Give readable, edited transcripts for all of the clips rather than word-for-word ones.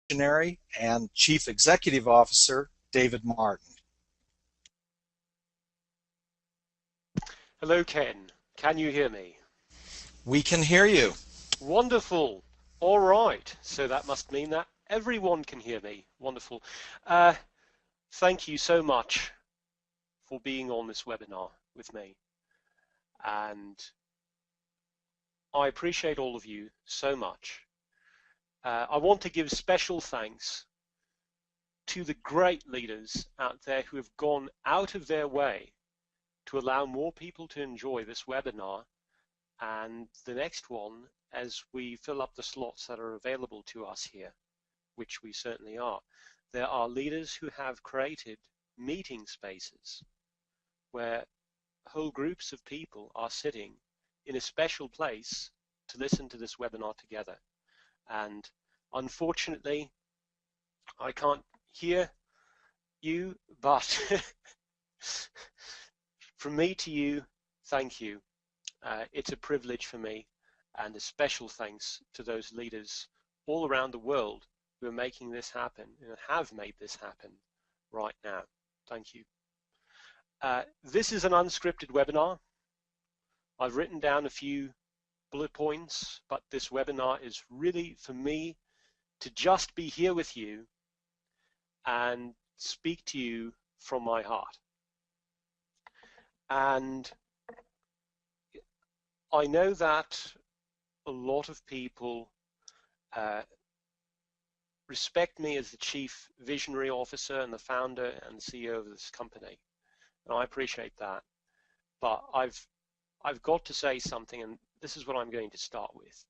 Visionary and Chief Executive Officer, David Martin. Hello, Ken. Can you hear me? We can hear you. Wonderful. All right. So that must mean that everyone can hear me. Wonderful. Thank you so much for being on this webinar with me. And I appreciate all of you so much. I want to give special thanks to the great leaders out there who have gone out of their way to allow more people to enjoy this webinar and the next one as we fill up the slots that are available to us here, which we certainly are. There are leaders who have created meeting spaces where whole groups of people are sitting in a special place to listen to this webinar together. And unfortunately, I can't hear you, but from me to you, thank you. It's a privilege for me, and a special thanks to those leaders all around the world who are making this happen and have made this happen right now. Thank you. This is an unscripted webinar. I've written down a few bullet points, but this webinar is really for me to just be here with you and speak to you from my heart. And I know that a lot of people respect me as the Chief Visionary Officer and the founder and CEO of this company, and I appreciate that. But I've got to say something, and this is what I'm going to start with.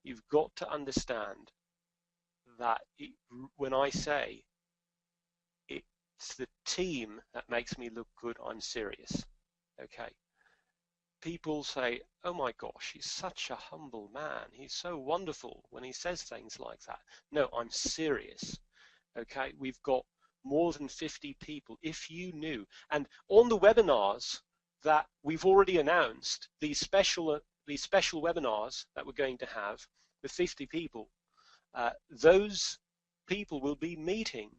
You've got to understand that when I say it's the team that makes me look good, I'm serious. Okay. People say, oh my gosh, he's such a humble man. He's so wonderful when he says things like that. No, I'm serious. Okay, we've got more than 50 people. If you knew, and on the webinars that we've already announced, these special webinars that we're going to have with 50 people, those people will be meeting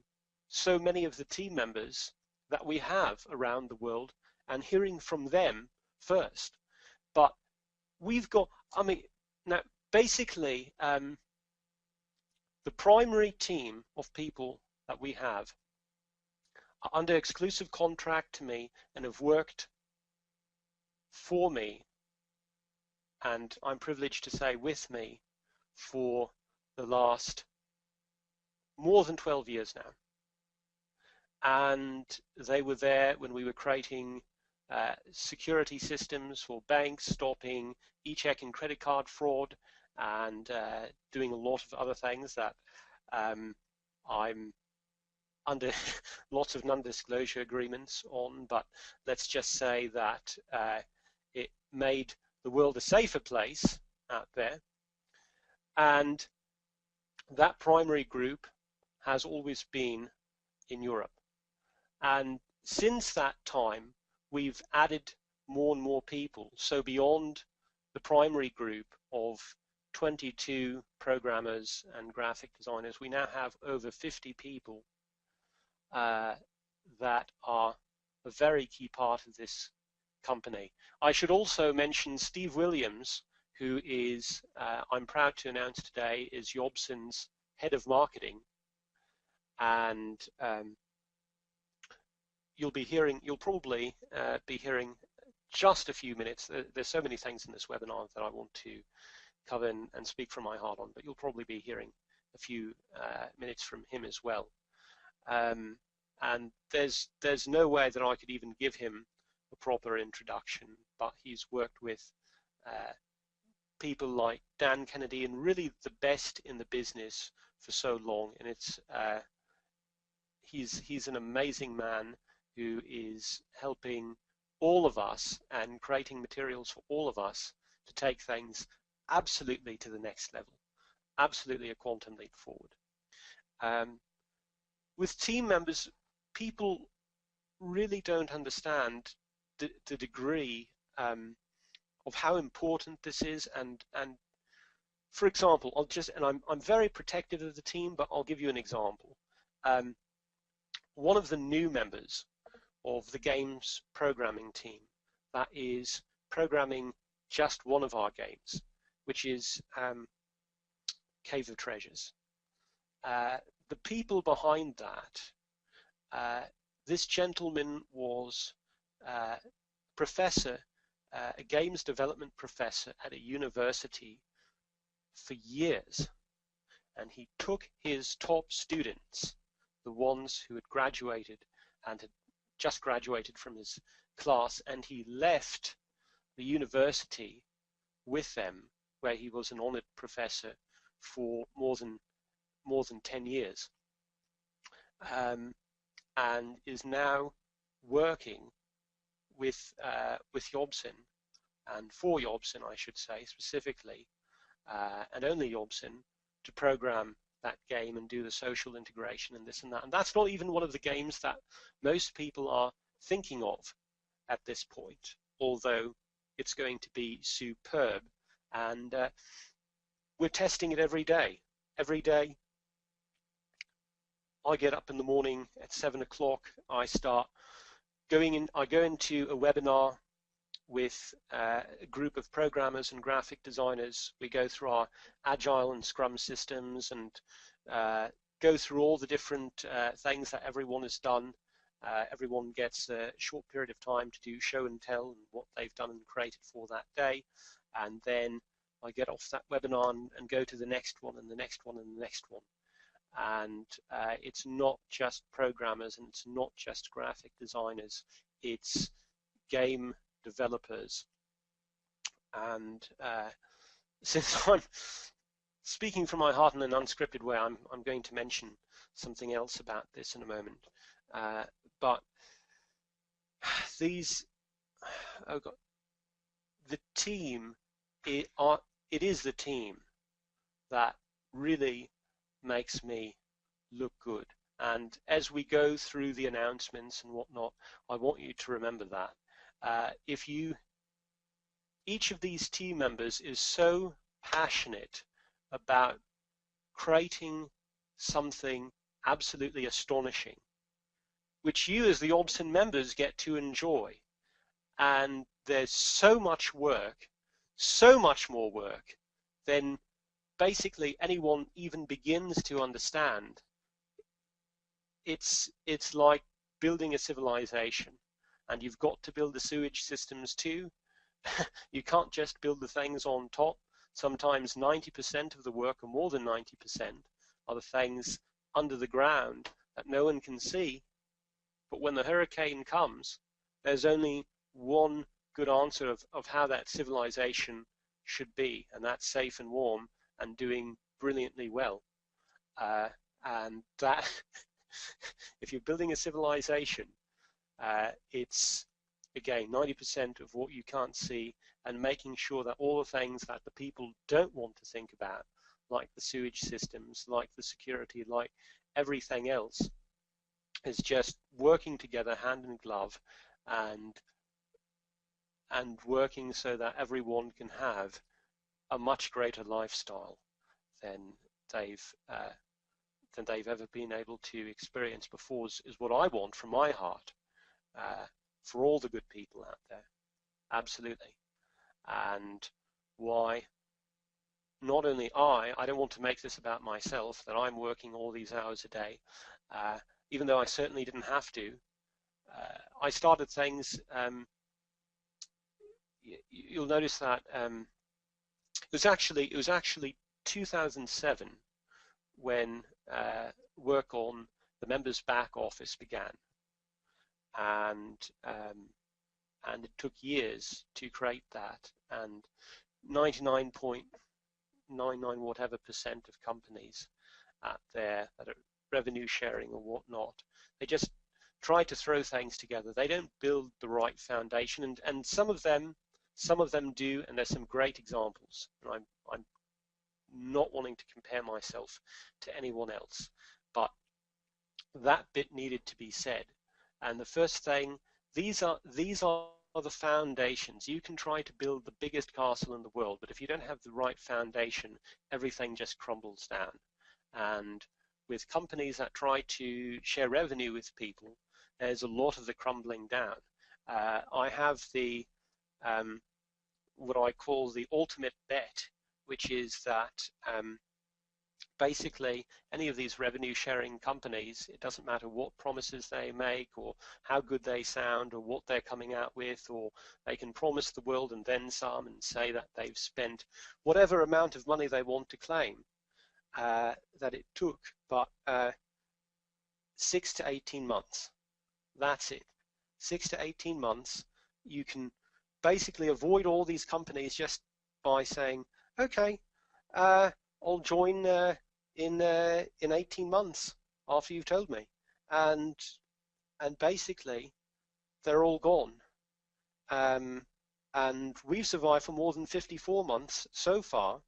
so many of the team members that we have around the world and hearing from them first. But we've got, I mean, now basically the primary team of people that we have are under exclusive contract to me and have worked for me, and I'm privileged to say with me, for the last more than 12 years now. And they were there when we were creating security systems for banks, stopping e-check and credit card fraud, and doing a lot of other things that I'm under lots of non-disclosure agreements on, but let's just say that it made the world a safer place out there. And that primary group has always been in Europe. And since that time, we've added more and more people. So beyond the primary group of 22 programmers and graphic designers, we now have over 50 people that are a very key part of this company. I should also mention Steve Williams, who is, I'm proud to announce today, is YOBSN's head of marketing. And you'll probably be hearing just a few minutes. There's so many things in this webinar that I want to cover and speak from my heart on, but you'll probably be hearing a few minutes from him as well. And there's no way that I could even give him a proper introduction, but he's worked with people like Dan Kennedy and really the best in the business for so long, and it's he's an amazing man who is helping all of us and creating materials for all of us to take things absolutely to the next level, absolutely a quantum leap forward. With team members, people really don't understand the degree of how important this is, and For example, I'm very protective of the team, but I'll give you an example. Um, One of the new members of the games programming team that is programming just one of our games, which is Cave of Treasures. The people behind that, this gentleman was professor, a games development professor at a university for years, and he took his top students, the ones who had graduated and had just graduated from his class, and he left the university with them, where he was an honored professor for more than 10 years, and is now working with YOBSN, and for YOBSN, I should say, specifically, and only YOBSN, to program that game and do the social integration and this and that. And that's not even one of the games that most people are thinking of at this point, although it's going to be superb. And we're testing it every day. Every day I get up in the morning at 7 o'clock, I go into a webinar with a group of programmers and graphic designers. We go through our Agile and Scrum systems and go through all the different things that everyone has done. Everyone gets a short period of time to do show and tell and what they've done and created for that day. And then I get off that webinar and go to the next one and the next one and the next one. And it's not just programmers and it's not just graphic designers, it's game developers. And since I'm speaking from my heart in an unscripted way, I'm going to mention something else about this in a moment. But these, oh God, the team, it is the team that really makes me look good. And as we go through the announcements and whatnot, I want you to remember that. Each of these team members is so passionate about creating something absolutely astonishing, which you as the YOBSN members get to enjoy. And there's so much work, so much more work than basically anyone even begins to understand. It's like building a civilization, and you've got to build the sewage systems too. You can't just build the things on top. Sometimes 90% of the work, or more than 90%, are the things under the ground that no one can see. But when the hurricane comes, there's only one good answer of how that civilization should be, and that's safe and warm and doing brilliantly well. And that, if you're building a civilization, it's, again, 90% of what you can't see, and making sure that all the things that the people don't want to think about, like the sewage systems, like the security, like everything else, is just working together hand in glove and working so that everyone can have a much greater lifestyle than they've ever been able to experience before, is what I want from my heart, for all the good people out there. Absolutely. And why not only I don't want to make this about myself, that I'm working all these hours a day, even though I certainly didn't have to. I started things, you'll notice that it was actually 2007 when work on the members back office began, and it took years to create that, and 99.99 whatever percent of companies out there that are revenue sharing or whatnot, they just try to throw things together. They don't build the right foundation, and some of them do, and there's some great examples. And I'm not wanting to compare myself to anyone else, but that bit needed to be said. And the first thing, these are are the foundations. You can try to build the biggest castle in the world, but if you don't have the right foundation, everything just crumbles down. And with companies that try to share revenue with people, there's a lot of the crumbling down. I have the what I call the ultimate bet, which is that basically any of these revenue sharing companies, it doesn't matter what promises they make or how good they sound or what they're coming out with, or they can promise the world and then some and say that they've spent whatever amount of money they want to claim that it took, but 6 to 18 months. That's it. 6 to 18 months. You can basically avoid all these companies just by saying, okay, I'll join in 18 months after you've told me, and basically they're all gone. And we've survived for more than 54 months so far,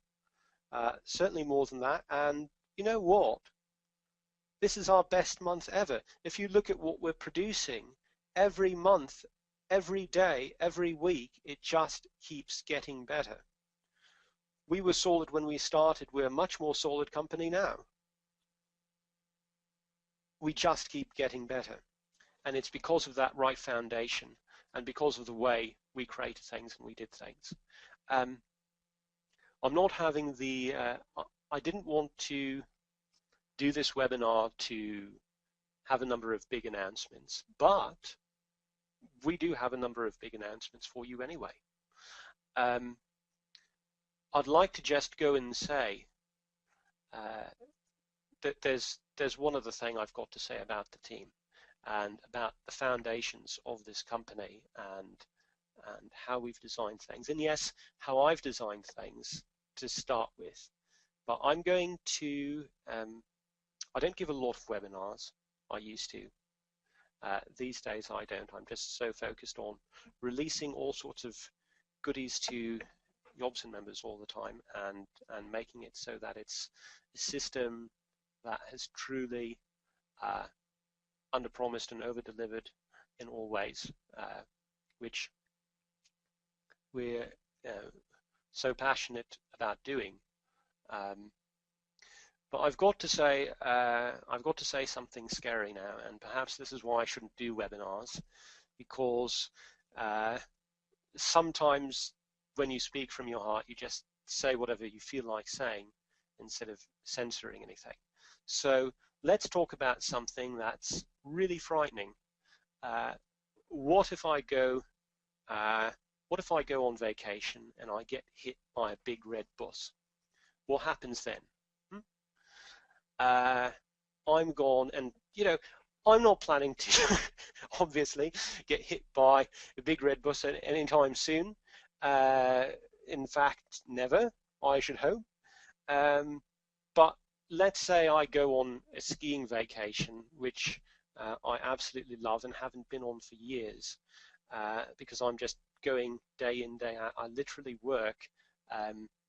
certainly more than that. And you know what? This is our best month ever. If you look at what we're producing every month, every day, every week, it just keeps getting better. We were solid when we started. We're a much more solid company now. We just keep getting better. And it's because of that right foundation and because of the way we created things and we did things. I'm not having the, I didn't want to do this webinar to have a number of big announcements, but we do have a number of big announcements for you anyway. I'd like to just go and say that there's one other thing I've got to say about the team and about the foundations of this company and how we've designed things. And yes, how I've designed things to start with. But I'm going to, I don't give a lot of webinars. I used to. These days I don't. I'm just so focused on releasing all sorts of goodies to YOBSN members all the time and making it so that it's a system that has truly under-promised and over-delivered in all ways, which we're so passionate about doing. But I've got to say something scary now, and perhaps this is why I shouldn't do webinars, because sometimes when you speak from your heart, you just say whatever you feel like saying instead of censoring anything. So let's talk about something that's really frightening. What if I go on vacation and I get hit by a big red bus? What happens then? I'm gone, and you know, I'm not planning to obviously get hit by a big red bus anytime soon. In fact, never, I should hope. But let's say I go on a skiing vacation, which I absolutely love and haven't been on for years, because I'm just going day in, day out. I literally work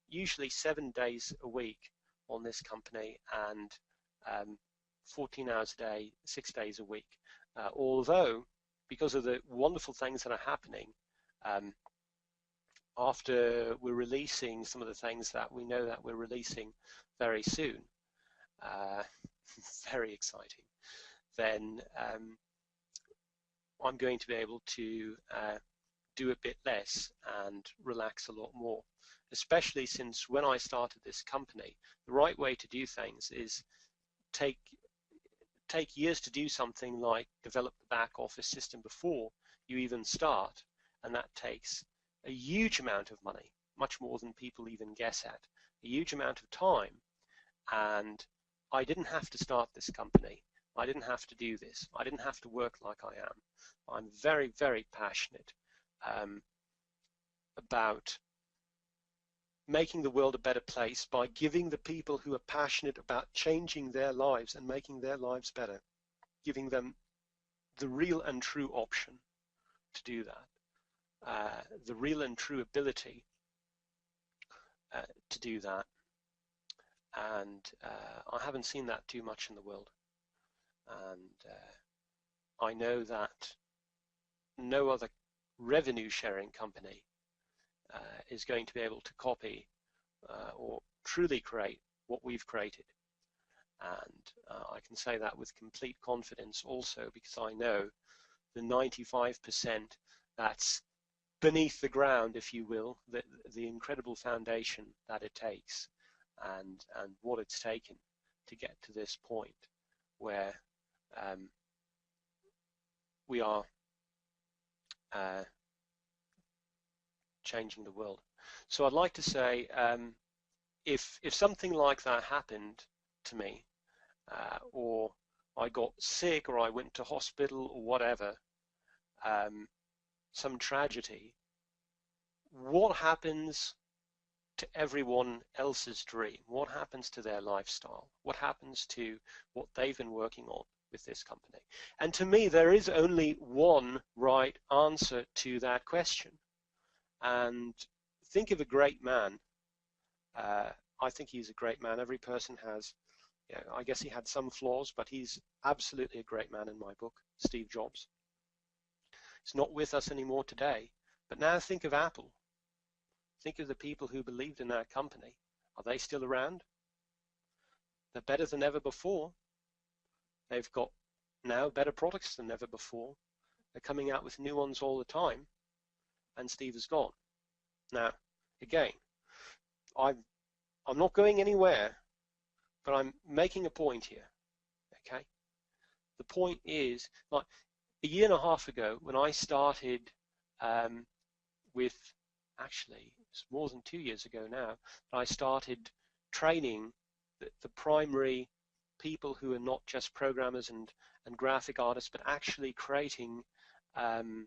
usually 7 days a week on this company and 14 hours a day, 6 days a week. Although, because of the wonderful things that are happening, after we're releasing some of the things that we know that we're releasing very soon, very exciting, then I'm going to be able to do a bit less and relax a lot more, especially since when I started this company, the right way to do things is take years to do something like develop the back office system before you even start, and that takes a huge amount of money, much more than people even guess at, a huge amount of time. And I didn't have to start this company. I didn't have to do this. I didn't have to work like I am. I'm very, very passionate about making the world a better place by giving the people who are passionate about changing their lives and making their lives better, giving them the real and true option to do that, the real and true ability to do that. And I haven't seen that too much in the world. And I know that no other revenue sharing company is going to be able to copy or truly create what we've created. And I can say that with complete confidence also, because I know the 95% that's beneath the ground, if you will, the incredible foundation that it takes, and what it's taken to get to this point where we are changing the world. So I'd like to say, if something like that happened to me, or I got sick, or I went to hospital, or whatever, some tragedy, what happens to everyone else's dream? What happens to their lifestyle? What happens to what they've been working on with this company? And to me, there is only one right answer to that question. And think of a great man. I think he's a great man. Every person has, I guess he had some flaws, but he's absolutely a great man in my book, Steve Jobs. He's not with us anymore today. But now think of Apple. Think of the people who believed in that company. Are they still around? They're better than ever before. They've got now better products than ever before. They're coming out with new ones all the time. And Steve is gone. Now, again, I'm not going anywhere, but I'm making a point here. Okay? The point is, like a year and a half ago, when I started with, actually, it's more than 2 years ago now, I started training the primary people who are not just programmers and graphic artists, but actually creating the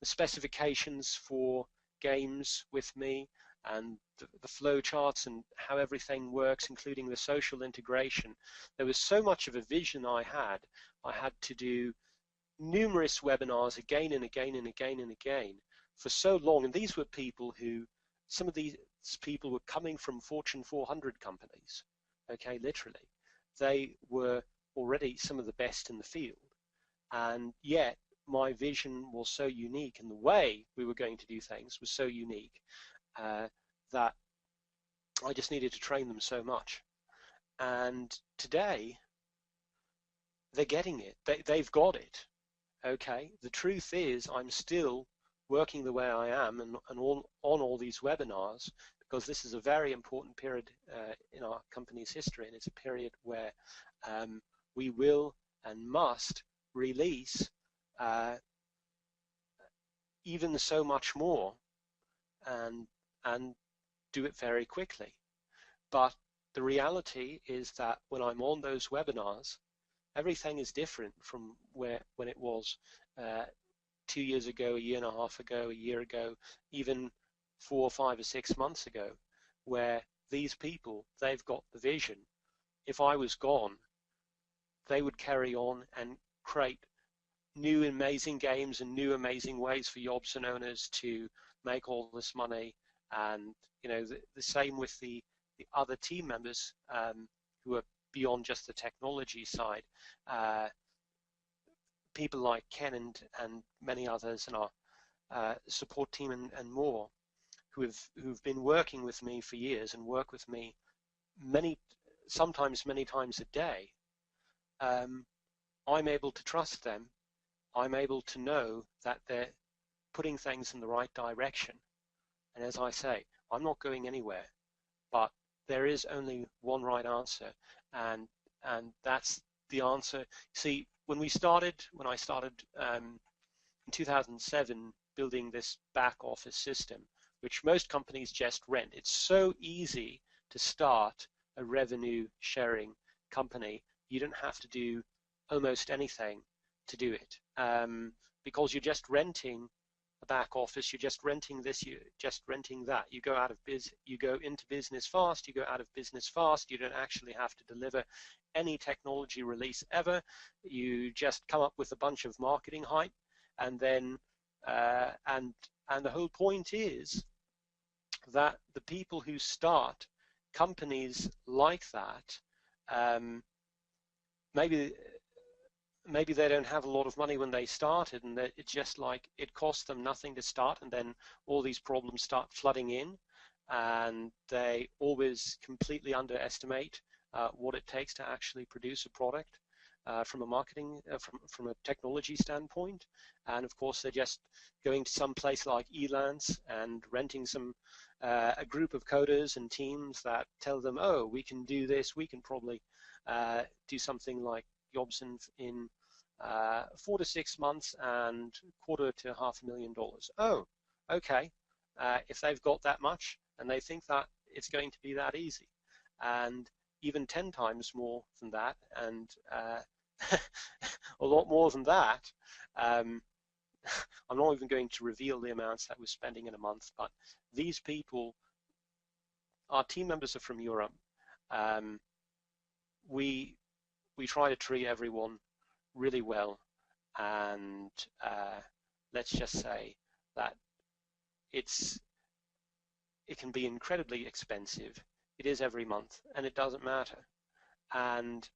specifications for games with me, and the flow charts and how everything works, including the social integration. There was so much of a vision I had to do numerous webinars again and again and again and again for so long. And these were people who, some of these people were coming from Fortune 400 companies, okay, literally. They were already some of the best in the field. And yet my vision was so unique, and the way we were going to do things was so unique that I just needed to train them so much. And today, they're getting it. They've got it. Okay. The truth is, I'm still working the way I am and on all these webinars, because this is a very important period in our company's history, and it's a period where we will and must release even so much more, and do it very quickly. But the reality is that when I'm on those webinars, everything is different from when it was 2 years ago, a year and a half ago, a year ago, even 4 or 5 or 6 months ago, where these people, they've got the vision. If I was gone, they would carry on and create new amazing games and new amazing ways for YOBSN owners to make all this money. And the same with the other team members who are beyond just the technology side. People like Ken and many others in our support team and more, who've been working with me for years and work with me sometimes many times a day. I'm able to trust them. I'm able to know that they're putting things in the right direction. And as I say, I'm not going anywhere, but there is only one right answer, and that's the answer. See, when I started in 2007 building this back office system, which most companies just rent, it's so easy to start a revenue sharing company. You don't have to do almost anything to do it, because you're just renting a back office, you're just renting this, you're just renting that. You go into business fast, you go out of business fast. You don't actually have to deliver any technology release ever. You just come up with a bunch of marketing hype, and then and the whole point is that the people who start companies like that, maybe maybe they don't have a lot of money when they started, and that it's just like it costs them nothing to start, and then all these problems start flooding in, and they always completely underestimate what it takes to actually produce a product from a marketing, from a technology standpoint. And of course, they're just going to some place like Elance and renting a group of coders and teams that tell them, oh, we can do this, we can probably do something like YOBSN in 4 to 6 months and $250,000 to $500,000. Oh, okay. If they've got that much and they think that it's going to be that easy, and even 10 times more than that, and a lot more than that. I'm not even going to reveal the amounts that we're spending in a month, but these people, our team members are from Europe. We try to treat everyone really well, and let's just say that it can be incredibly expensive. It is every month, and it doesn't matter. And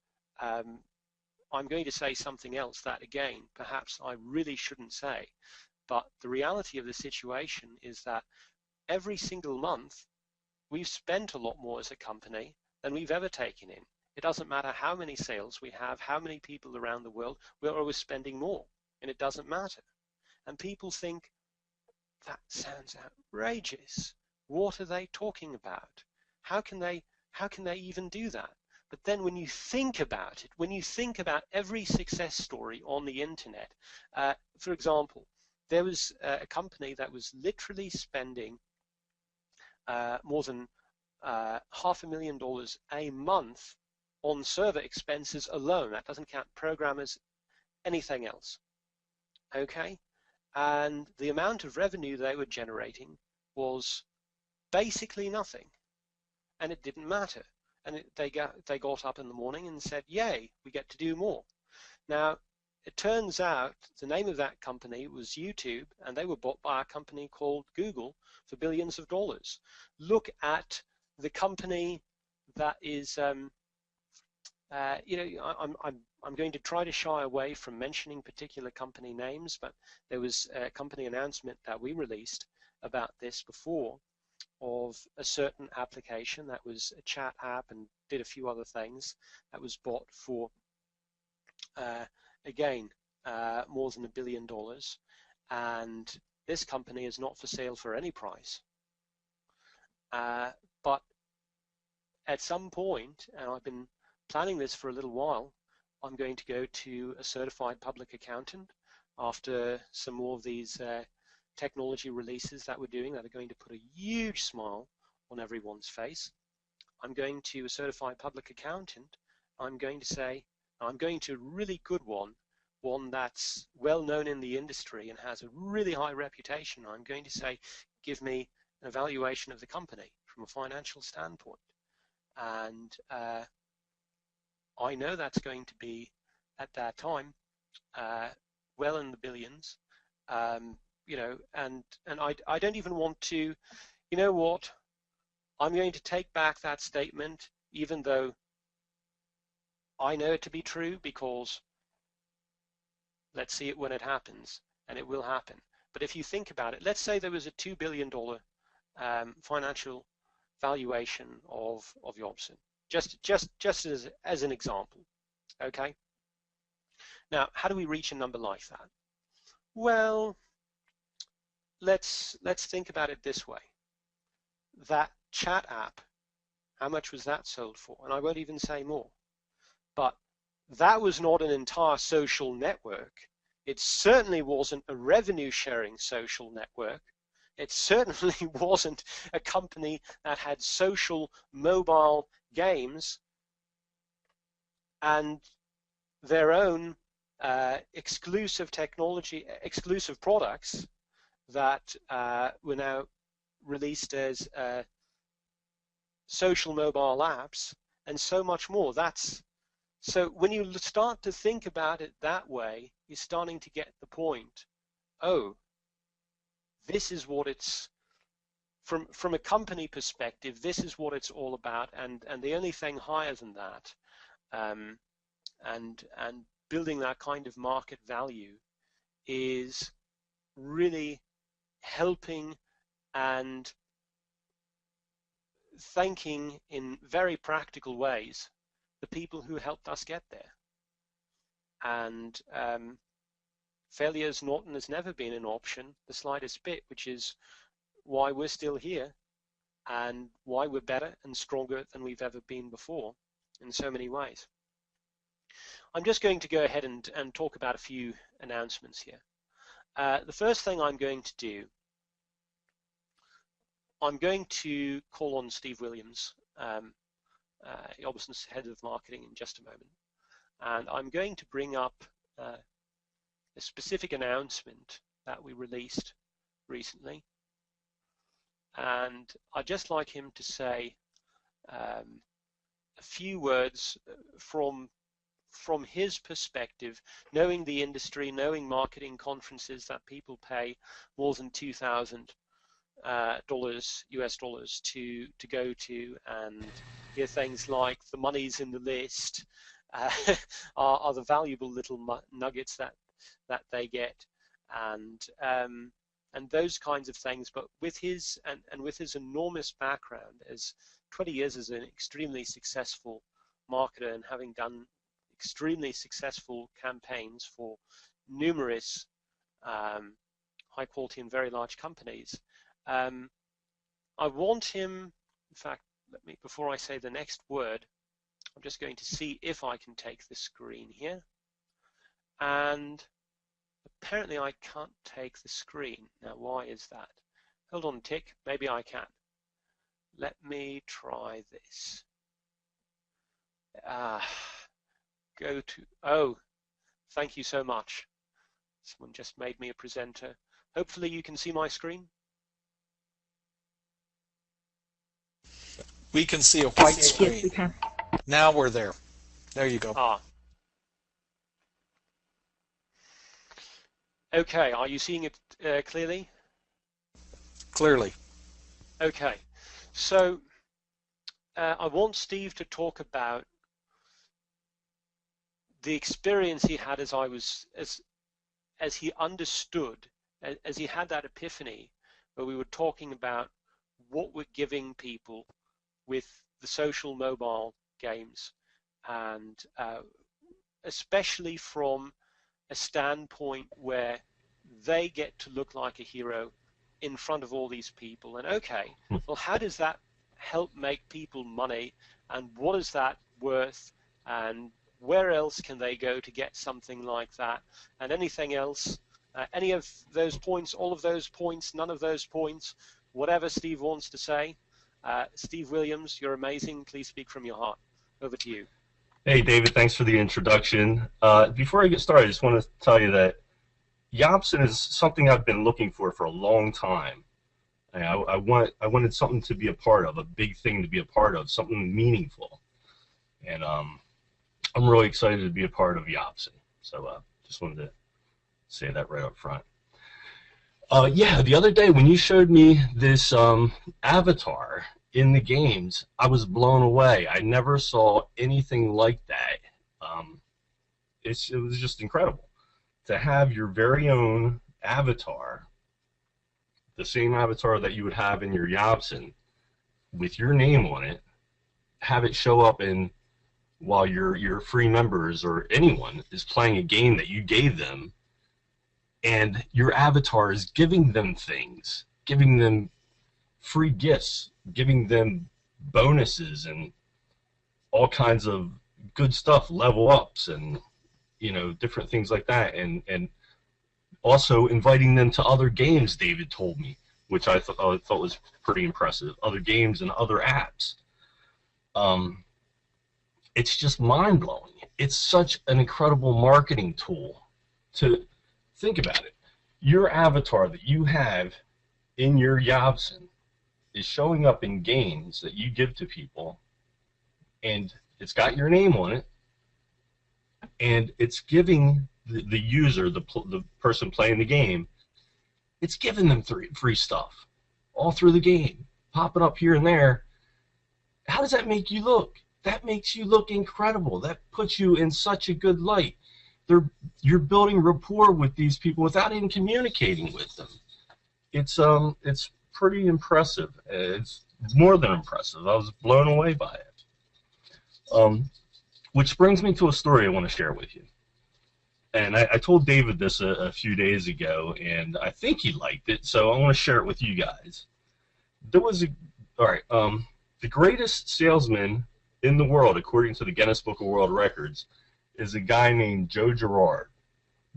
I'm going to say something else that, again, perhaps I really shouldn't say, but the reality of the situation is that every single month we've spent a lot more as a company than we've ever taken in. It doesn't matter how many sales we have, how many people around the world, we're always spending more, and it doesn't matter. And people think, that sounds outrageous. What are they talking about? How can they even do that? But then when you think about it, when you think about every success story on the internet, for example, there was a company that was literally spending more than $500,000 a month on server expenses alone. That doesn't count programmers, anything else. Okay? And the amount of revenue they were generating was basically nothing. And it didn't matter. And they got up in the morning and said, yay, we get to do more. Now, it turns out the name of that company was YouTube, and they were bought by a company called Google for billions of dollars. Look at the company that is, I'm going to try to shy away from mentioning particular company names, but there was a company announcement that we released about this before, of a certain application that was a chat app and did a few other things, that was bought for, again, more than $1 billion. And this company is not for sale for any price. But at some point, and I've been planning this for a little while, I'm going to go to a certified public accountant after some more of these technology releases that we're doing that are going to put a huge smile on everyone's face. I'm going to a certified public accountant. I'm going to say, I'm going to a really good one that's well known in the industry and has a really high reputation. I'm going to say, give me an evaluation of the company from a financial standpoint. And I know that's going to be, at that time, well in the billions. And I don't even want to, you know what, I'm going to take back that statement, even though I know it to be true, because let's see it when it happens, and it will happen. But if you think about it, let's say there was a $2 billion financial valuation of YOBSN, just as an example, okay? Now, how do we reach a number like that? Well, let's think about it this way. That chat app, how much was that sold for? And I won't even say more. But that was not an entire social network. It certainly wasn't a revenue-sharing social network. It certainly wasn't a company that had social mobile games and their own exclusive technology, exclusive products that were now released as social mobile apps, and so much more. So when you start to think about it that way, you're starting to get the point. Oh, this is what it's, from a company perspective, this is what it's all about, and the only thing higher than that, and building that kind of market value is really helping and thanking in very practical ways the people who helped us get there. And failure is not and has never been an option the slightest bit, which is why we're still here and why we're better and stronger than we've ever been before in so many ways. I'm just going to go ahead and talk about a few announcements here. The first thing I'm going to do, I'm going to call on Steve Williams, YOBSN's head of marketing, in just a moment. And I'm going to bring up a specific announcement that we released recently. And I'd just like him to say a few words from his perspective, knowing the industry, knowing marketing conferences that people pay more than $2,000 US dollars to go to and hear things like the money's in the list, are the valuable little nuggets that they get, and those kinds of things. But with his and with his enormous background as 20 years as an extremely successful marketer and having done extremely successful campaigns for numerous high quality and very large companies, I want him, in fact, let me, before I say the next word, I'm just going to see if I can take the screen here. And apparently I can't take the screen. Now, why is that? Hold on a tick, maybe I can. Let me try this. Go to, oh, thank you so much. Someone just made me a presenter. Hopefully you can see my screen. We can see a white screen. Yes, we can. Now we're there. There you go. Okay, are you seeing it clearly? Clearly. Okay, so I want Steve to talk about the experience he had as he understood, as he had that epiphany where we were talking about what we're giving people with the social mobile games, and especially from a standpoint where they get to look like a hero in front of all these people. And okay, well, how does that help make people money, and what is that worth, and where else can they go to get something like that, and anything else, any of those points, all of those points, none of those points, whatever Steve wants to say. Steve Williams, you're amazing. Please speak from your heart. Over to you. Hey, David, thanks for the introduction. Before I get started, I just want to tell you that YOBSN is something I've been looking for a long time. I wanted something to be a part of, a big thing to be a part of, something meaningful. And I'm really excited to be a part of YOBSN. So just wanted to say that right up front. Yeah, the other day when you showed me this avatar in the games, I was blown away. I never saw anything like that. It was just incredible to have your very own avatar, the same avatar that you would have in your YOBSN, with your name on it, have it show up in while your free members or anyone is playing a game that you gave them, and your avatar is giving them things, giving them free gifts, giving them bonuses and all kinds of good stuff, level ups and, you know, different things like that, and also inviting them to other games, David told me, which I thought was pretty impressive, other games and other apps. It's just mind-blowing. It's such an incredible marketing tool. To think about it, your avatar that you have in your YOBSN is showing up in games that you give to people, and it's got your name on it, and it's giving the user, the person playing the game, it's giving them free stuff all through the game, popping up here and there. How does that make you look? That makes you look incredible. That puts you in such a good light. you're building rapport with these people without even communicating with them. It's pretty impressive. It's more than impressive. I was blown away by it. Which brings me to a story I want to share with you. And I told David this a few days ago, and I think he liked it, so I want to share it with you guys. There was the greatest salesman in the world, according to the Guinness Book of World Records, is a guy named Joe Girard.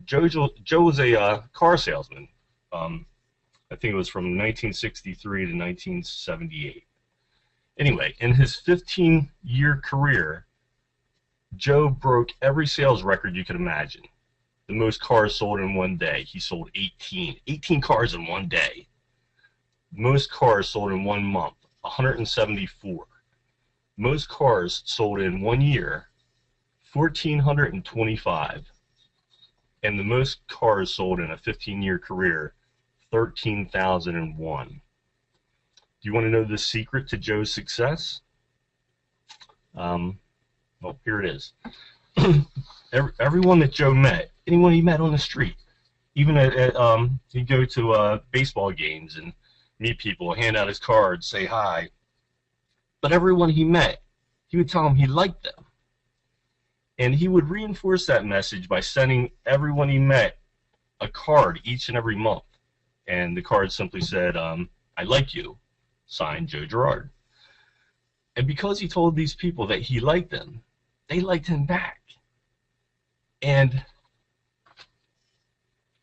Joe was a car salesman. I think it was from 1963 to 1978. Anyway, in his 15-year career, Joe broke every sales record you could imagine. The most cars sold in one day, he sold 18 cars in one day. Most cars sold in 1 month, 174. Most cars sold in 1 year, 1,425. And the most cars sold in a 15-year career, 13,001. Do you want to know the secret to Joe's success? Well, here it is. Everyone that Joe met, anyone he met on the street, even he'd go to baseball games and meet people, hand out his cards, say hi. But everyone he met, he would tell them he liked them. And he would reinforce that message by sending everyone he met a card each and every month. And the card simply said, I like you, signed Joe Girard. And because he told these people that he liked them, they liked him back. And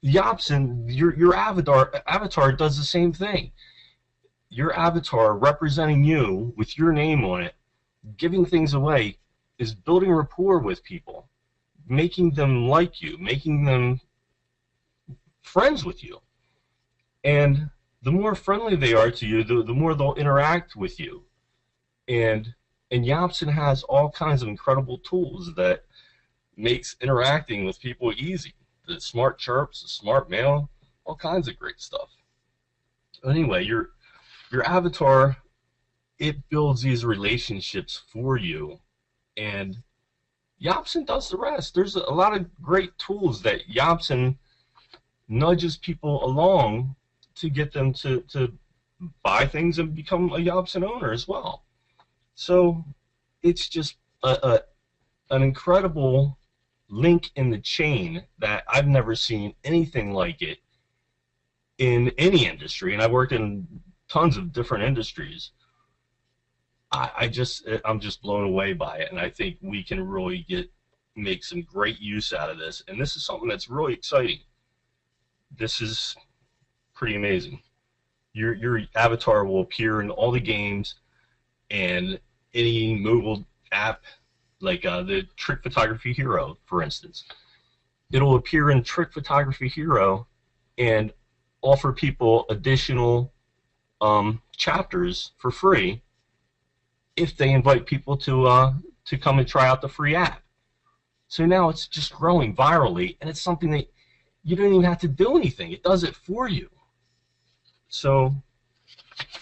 YOBSN, your avatar does the same thing. Your avatar representing you with your name on it, giving things away, is building rapport with people, making them like you, making them friends with you. And the more friendly they are to you, the more they'll interact with you. And YOBSN has all kinds of incredible tools that makes interacting with people easy. The smart chirps, the smart mail, all kinds of great stuff. Anyway, your avatar, it builds these relationships for you, and YOBSN does the rest. There's a lot of great tools that YOBSN nudges people along to get them to buy things and become a YOBSN owner as well. So it's just an incredible link in the chain that I've never seen anything like it in any industry, and I worked in tons of different industries. I'm just blown away by it, and I think we can really make some great use out of this. And this is something that's really exciting. This is pretty amazing. Your avatar will appear in all the games and any mobile app, like the Trick Photography Hero, for instance. It'll appear in Trick Photography Hero and offer people additional chapters for free if they invite people to come and try out the free app. So now it's just growing virally, and it's something that you don't even have to do anything. It does it for you. So,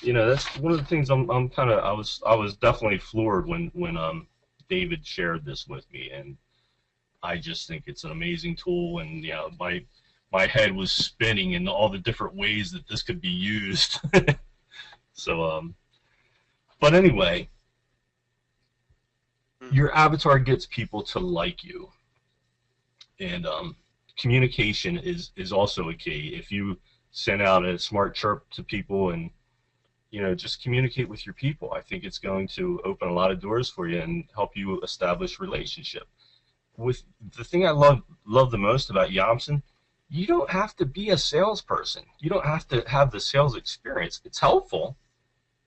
you know, that's one of the things I was definitely floored when David shared this with me, and I just think it's an amazing tool. And you know, my head was spinning in all the different ways that this could be used. So, but anyway, your avatar gets people to like you, and communication is also a key. If you send out a smart chirp to people and just communicate with your people, I think it's going to open a lot of doors for you and help you establish relationship. With the thing I love the most about YOBSN, you don't have to be a salesperson. You don't have to have the sales experience. It's helpful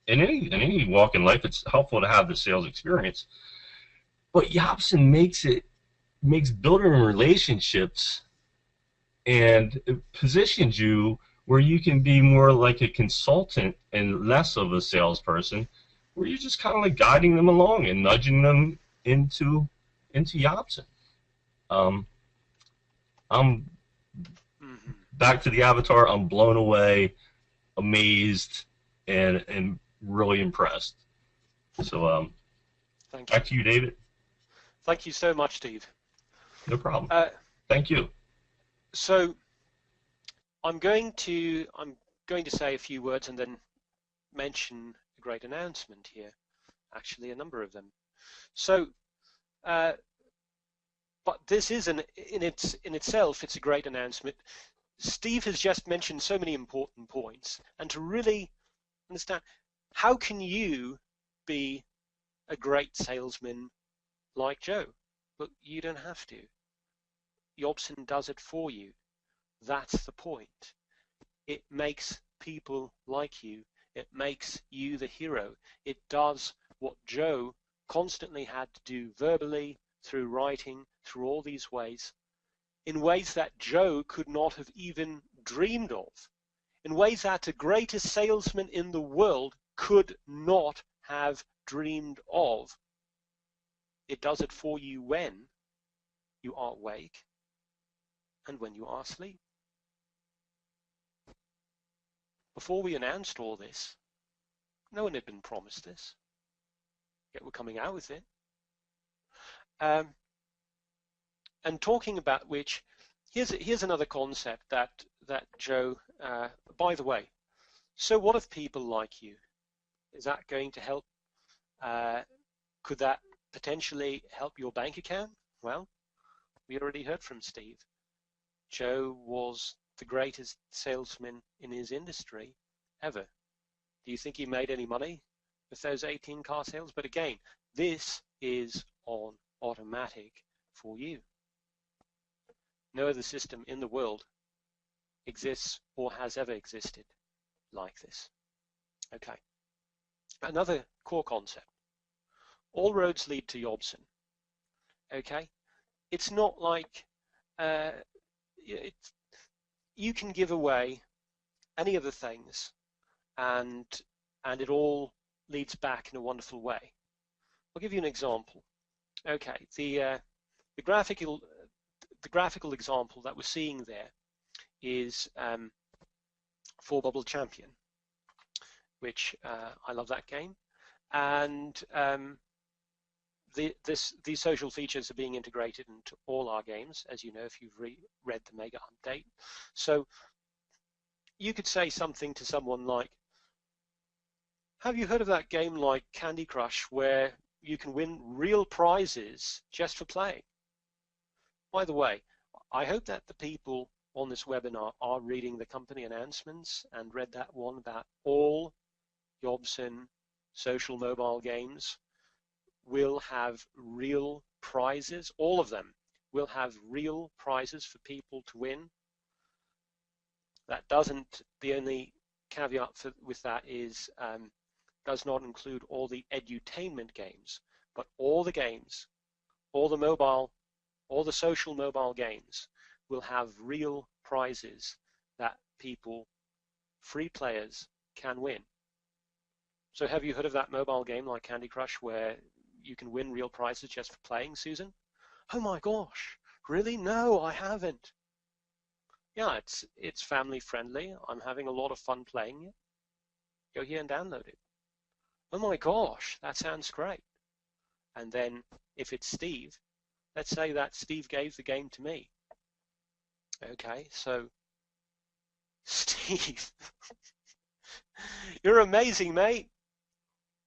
in any walk in life. It's helpful to have the sales experience, but YOBSN makes building relationships, and it positions you where you can be more like a consultant and less of a salesperson, where you're just kind of like guiding them along and nudging them into YOBSN. I'm back to the avatar. I'm blown away, amazed, and really impressed. So Thank you. back to you, David. Thank you so much, Steve. No problem. Thank you. So I'm going to say a few words and then mention a great announcement here. Actually, a number of them. So, but this is in itself, it's a great announcement. Steve has just mentioned so many important points, and to really understand, how can you be a great salesman like Joe? But you don't have to. YOBSN does it for you. That's the point. It makes people like you. It makes you the hero. It does what Joe constantly had to do verbally, through writing, through all these ways, in ways that Joe could not have even dreamed of, in ways that the greatest salesman in the world could not have dreamed of. It does it for you when you are awake and when you are asleep. Before we announced all this, no one had been promised this, yet we're coming out with it. And talking about which, here's another concept that Joe, by the way, so what if people like you? Is that going to help? Could that potentially help your bank account? Well, we already heard from Steve. Joe was the greatest salesman in his industry ever. Do you think he made any money with those 18 car sales? But again, this is on automatic for you. No other system in the world exists or has ever existed like this. Okay. Another core concept. All roads lead to YOBSN. Okay. It's not like you can give away any of the things and it all leads back in a wonderful way. I'll give you an example. Okay, the graphical example that we're seeing there is For Bubble Champion, which I love that game, and these social features are being integrated into all our games, as you know if you've read the Mega Update. So you could say something to someone like, have you heard of that game like Candy Crush where you can win real prizes just for playing? By the way, I hope that the people on this webinar are reading the company announcements and read that one about all YOBSN social mobile games will have real prizes. All of them will have real prizes for people to win. That doesn't, the only caveat with that is does not include all the edutainment games, but all the games, all the social mobile games will have real prizes that people, free players, can win. So have you heard of that mobile game like Candy Crush where you can win real prizes just for playing, Susan? Oh my gosh, really? No, I haven't. Yeah, it's family friendly. I'm having a lot of fun playing it. Go here and download it. Oh my gosh, that sounds great. And then if it's Steve, let's say that Steve gave the game to me. Okay, so Steve, you're amazing, mate.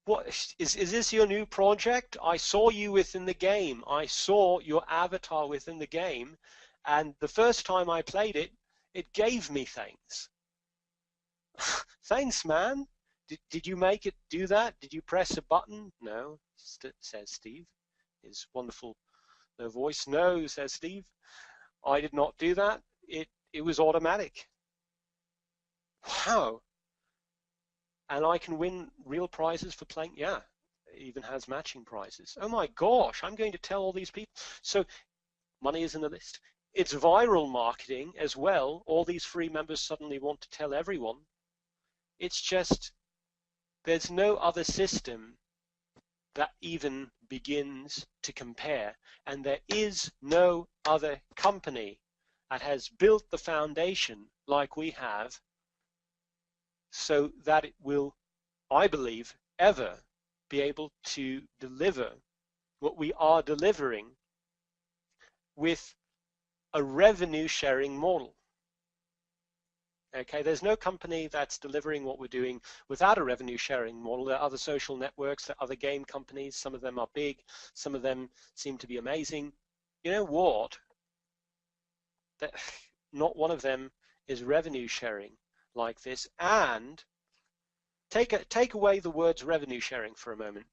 What is this your new project? I saw you within the game. I saw your avatar within the game, and the first time I played it, it gave me things. Thanks, man. Did you make it do that? Did you press a button? No, says Steve. His wonderful voice. No, says Steve. I did not do that. It was automatic. Wow. And I can win real prizes for playing. Yeah, it even has matching prizes. Oh my gosh, I'm going to tell all these people. So money is in the list. It's viral marketing as well. All these free members suddenly want to tell everyone. It's just, there's no other system that even begins to compare. And there is no other company that has built the foundation like we have, so that it will, I believe, ever be able to deliver what we are delivering with a revenue sharing model. Okay, there's no company that's delivering what we're doing without a revenue sharing model. There are other social networks, there are other game companies. Some of them are big, some of them seem to be amazing. You know what? Not one of them is revenue sharing like this. And take away the words revenue sharing for a moment.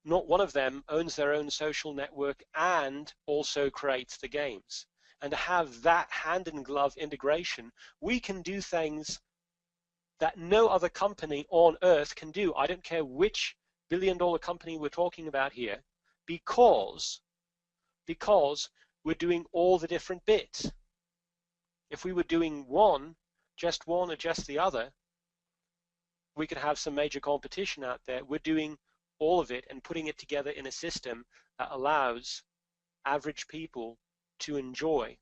Not one of them owns their own social network and also creates the games. And to have that hand-in-glove integration, we can do things that no other company on earth can do. I don't care which billion-dollar company we're talking about here, because we're doing all the different bits. If we were doing one or just the other, we could have some major competition out there. We're doing all of it and putting it together in a system that allows average people to enjoy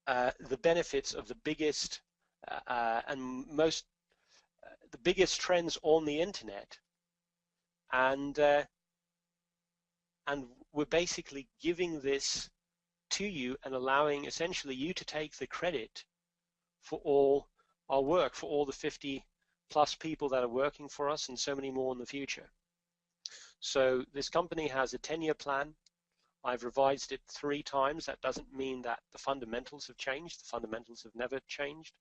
the benefits of the biggest and most the biggest trends on the internet, and we're basically giving this to you and allowing essentially you to take the credit for all our work, for all the 50 plus people that are working for us and so many more in the future. So this company has a 10-year plan. I've revised it 3 times. That doesn't mean that the fundamentals have changed. The fundamentals have never changed.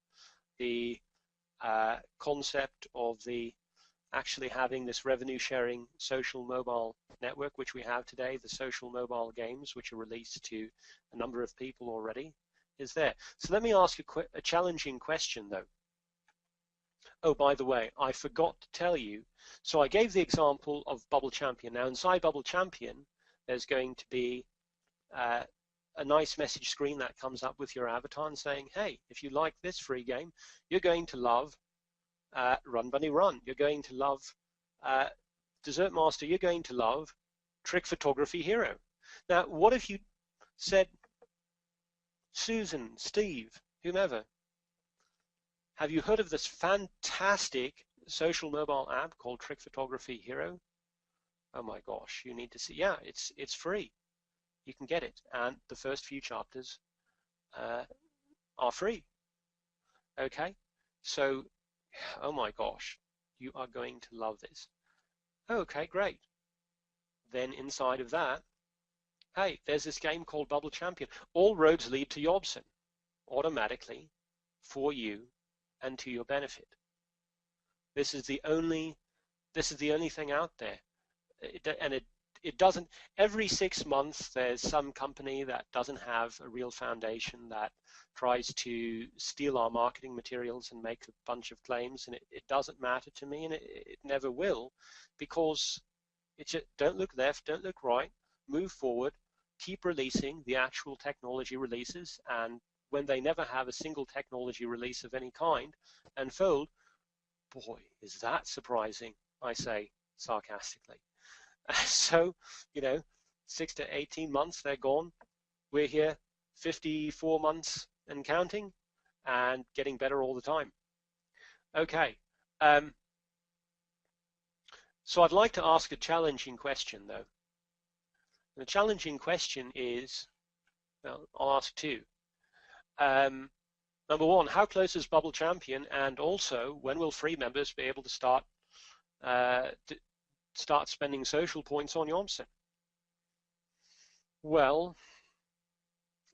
The concept of the actually having this revenue sharing social mobile network, which we have today, the social mobile games, which are released to a number of people already, is there. So let me ask a challenging question though. Oh, by the way, I forgot to tell you. So I gave the example of Bubble Champion. Now inside Bubble Champion, there's going to be a nice message screen that comes up with your avatar and saying, hey, if you like this free game, you're going to love Run Bunny Run. You're going to love Dessert Master. You're going to love Trick Photography Hero. Now, what if you said, Susan, Steve, whomever, have you heard of this fantastic social mobile app called Trick Photography Hero? Oh my gosh, you need to see. Yeah, it's free. You can get it, and the first few chapters are free. Okay, so oh my gosh, you are going to love this. Okay, great. Then inside of that, hey, there's this game called Bubble Champion. All roads lead to YOBSN automatically for you and to your benefit. This is the only thing out there. It doesn't, every 6 months there's some company that doesn't have a real foundation that tries to steal our marketing materials and make a bunch of claims, and it doesn't matter to me, and it never will, because it's just, don't look left, don't look right, move forward, keep releasing the actual technology releases, and when they never have a single technology release of any kind unfold, boy, is that surprising, I say sarcastically. So, 6 to 18 months, they're gone. We're here 54 months and counting, and getting better all the time. Okay, so I'd like to ask a challenging question, though. The challenging question is, well, I'll ask 2. Number 1, how close is Bubble Champion, and also when will free members be able to start spending social points on YOBSN? Well,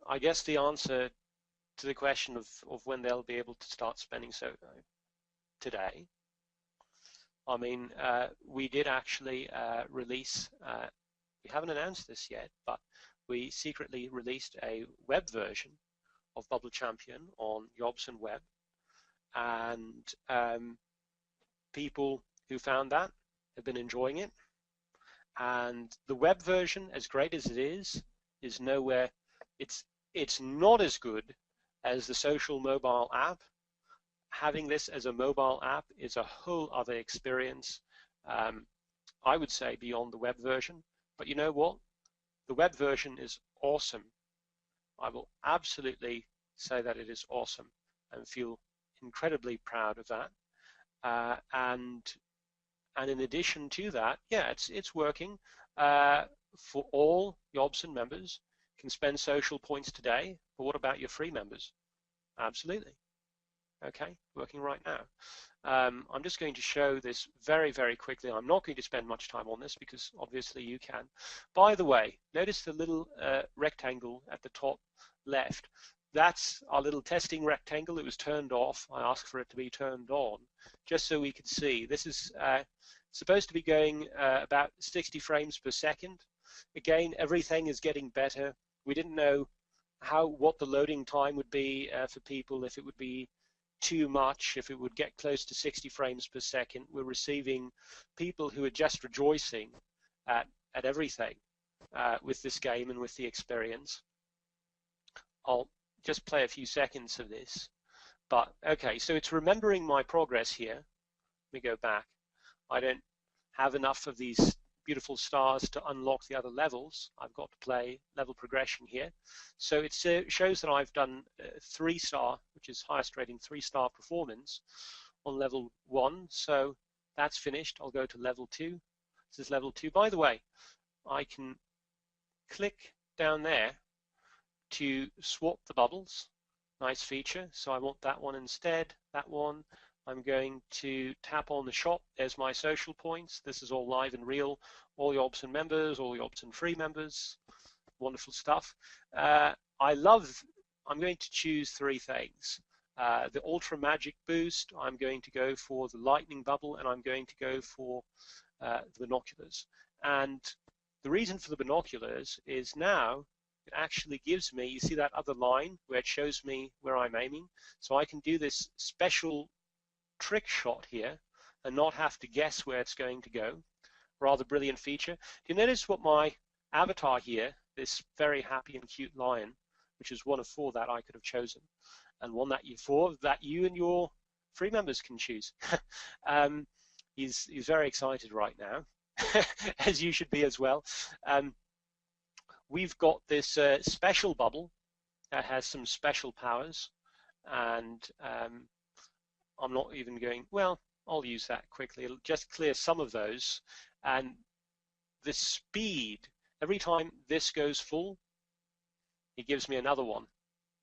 I guess the answer to the question of when they'll be able to start spending today. I mean, we did actually release, we haven't announced this yet, but we secretly released a web version of Bubble Champion on YOBSN Web, and people who found that have been enjoying it. And the web version, as great as it is nowhere, it's not as good as the social mobile app. Having this as a mobile app is a whole other experience, I would say, beyond the web version. But you know what? The web version is awesome. I will absolutely say that it is awesome and feel incredibly proud of that. And in addition to that, yeah, it's working for all YOBSN members can spend social points today, but what about your free members? Absolutely. Okay, working right now. I'm just going to show this very, very quickly. I'm not going to spend much time on this because obviously you can. By the way, notice the little rectangle at the top left. That's our little testing rectangle. It was turned off. I asked for it to be turned on just so we could see. This is supposed to be going about 60 frames per second. Again, everything is getting better. We didn't know what the loading time would be for people, if it would be too much, if it would get close to 60 frames per second. We're receiving people who are just rejoicing at everything with this game and with the experience. I'll just play a few seconds of this. But okay, so it's remembering my progress here. Let me go back. I don't have enough of these beautiful stars to unlock the other levels. I've got to play level progression here. So it shows that I've done 3-star, which is highest rating 3-star performance on level 1. So that's finished. I'll go to level 2. This is level 2. By the way, I can click down there to swap the bubbles. Nice feature. So I want that one instead, that one. I'm going to tap on the shop. There's my social points. This is all live and real. All YOBSN members, all YOBSN free members. Wonderful stuff. I'm going to choose 3 things. The Ultra Magic Boost, I'm going to go for the Lightning Bubble, and I'm going to go for the binoculars. And the reason for the binoculars is now it actually gives me, you see that other line where it shows me where I'm aiming? So I can do this special trick shot here and not have to guess where it's going to go. Rather brilliant feature. Do you notice what my avatar here, this very happy and cute lion, which is one of 4 that I could have chosen, and one that you and your free members can choose. He's very excited right now, as you should be as well. We've got this special bubble that has some special powers, and I'm not even going, well, I'll use that quickly. It'll just clear some of those. And the speed, every time this goes full, he gives me another one.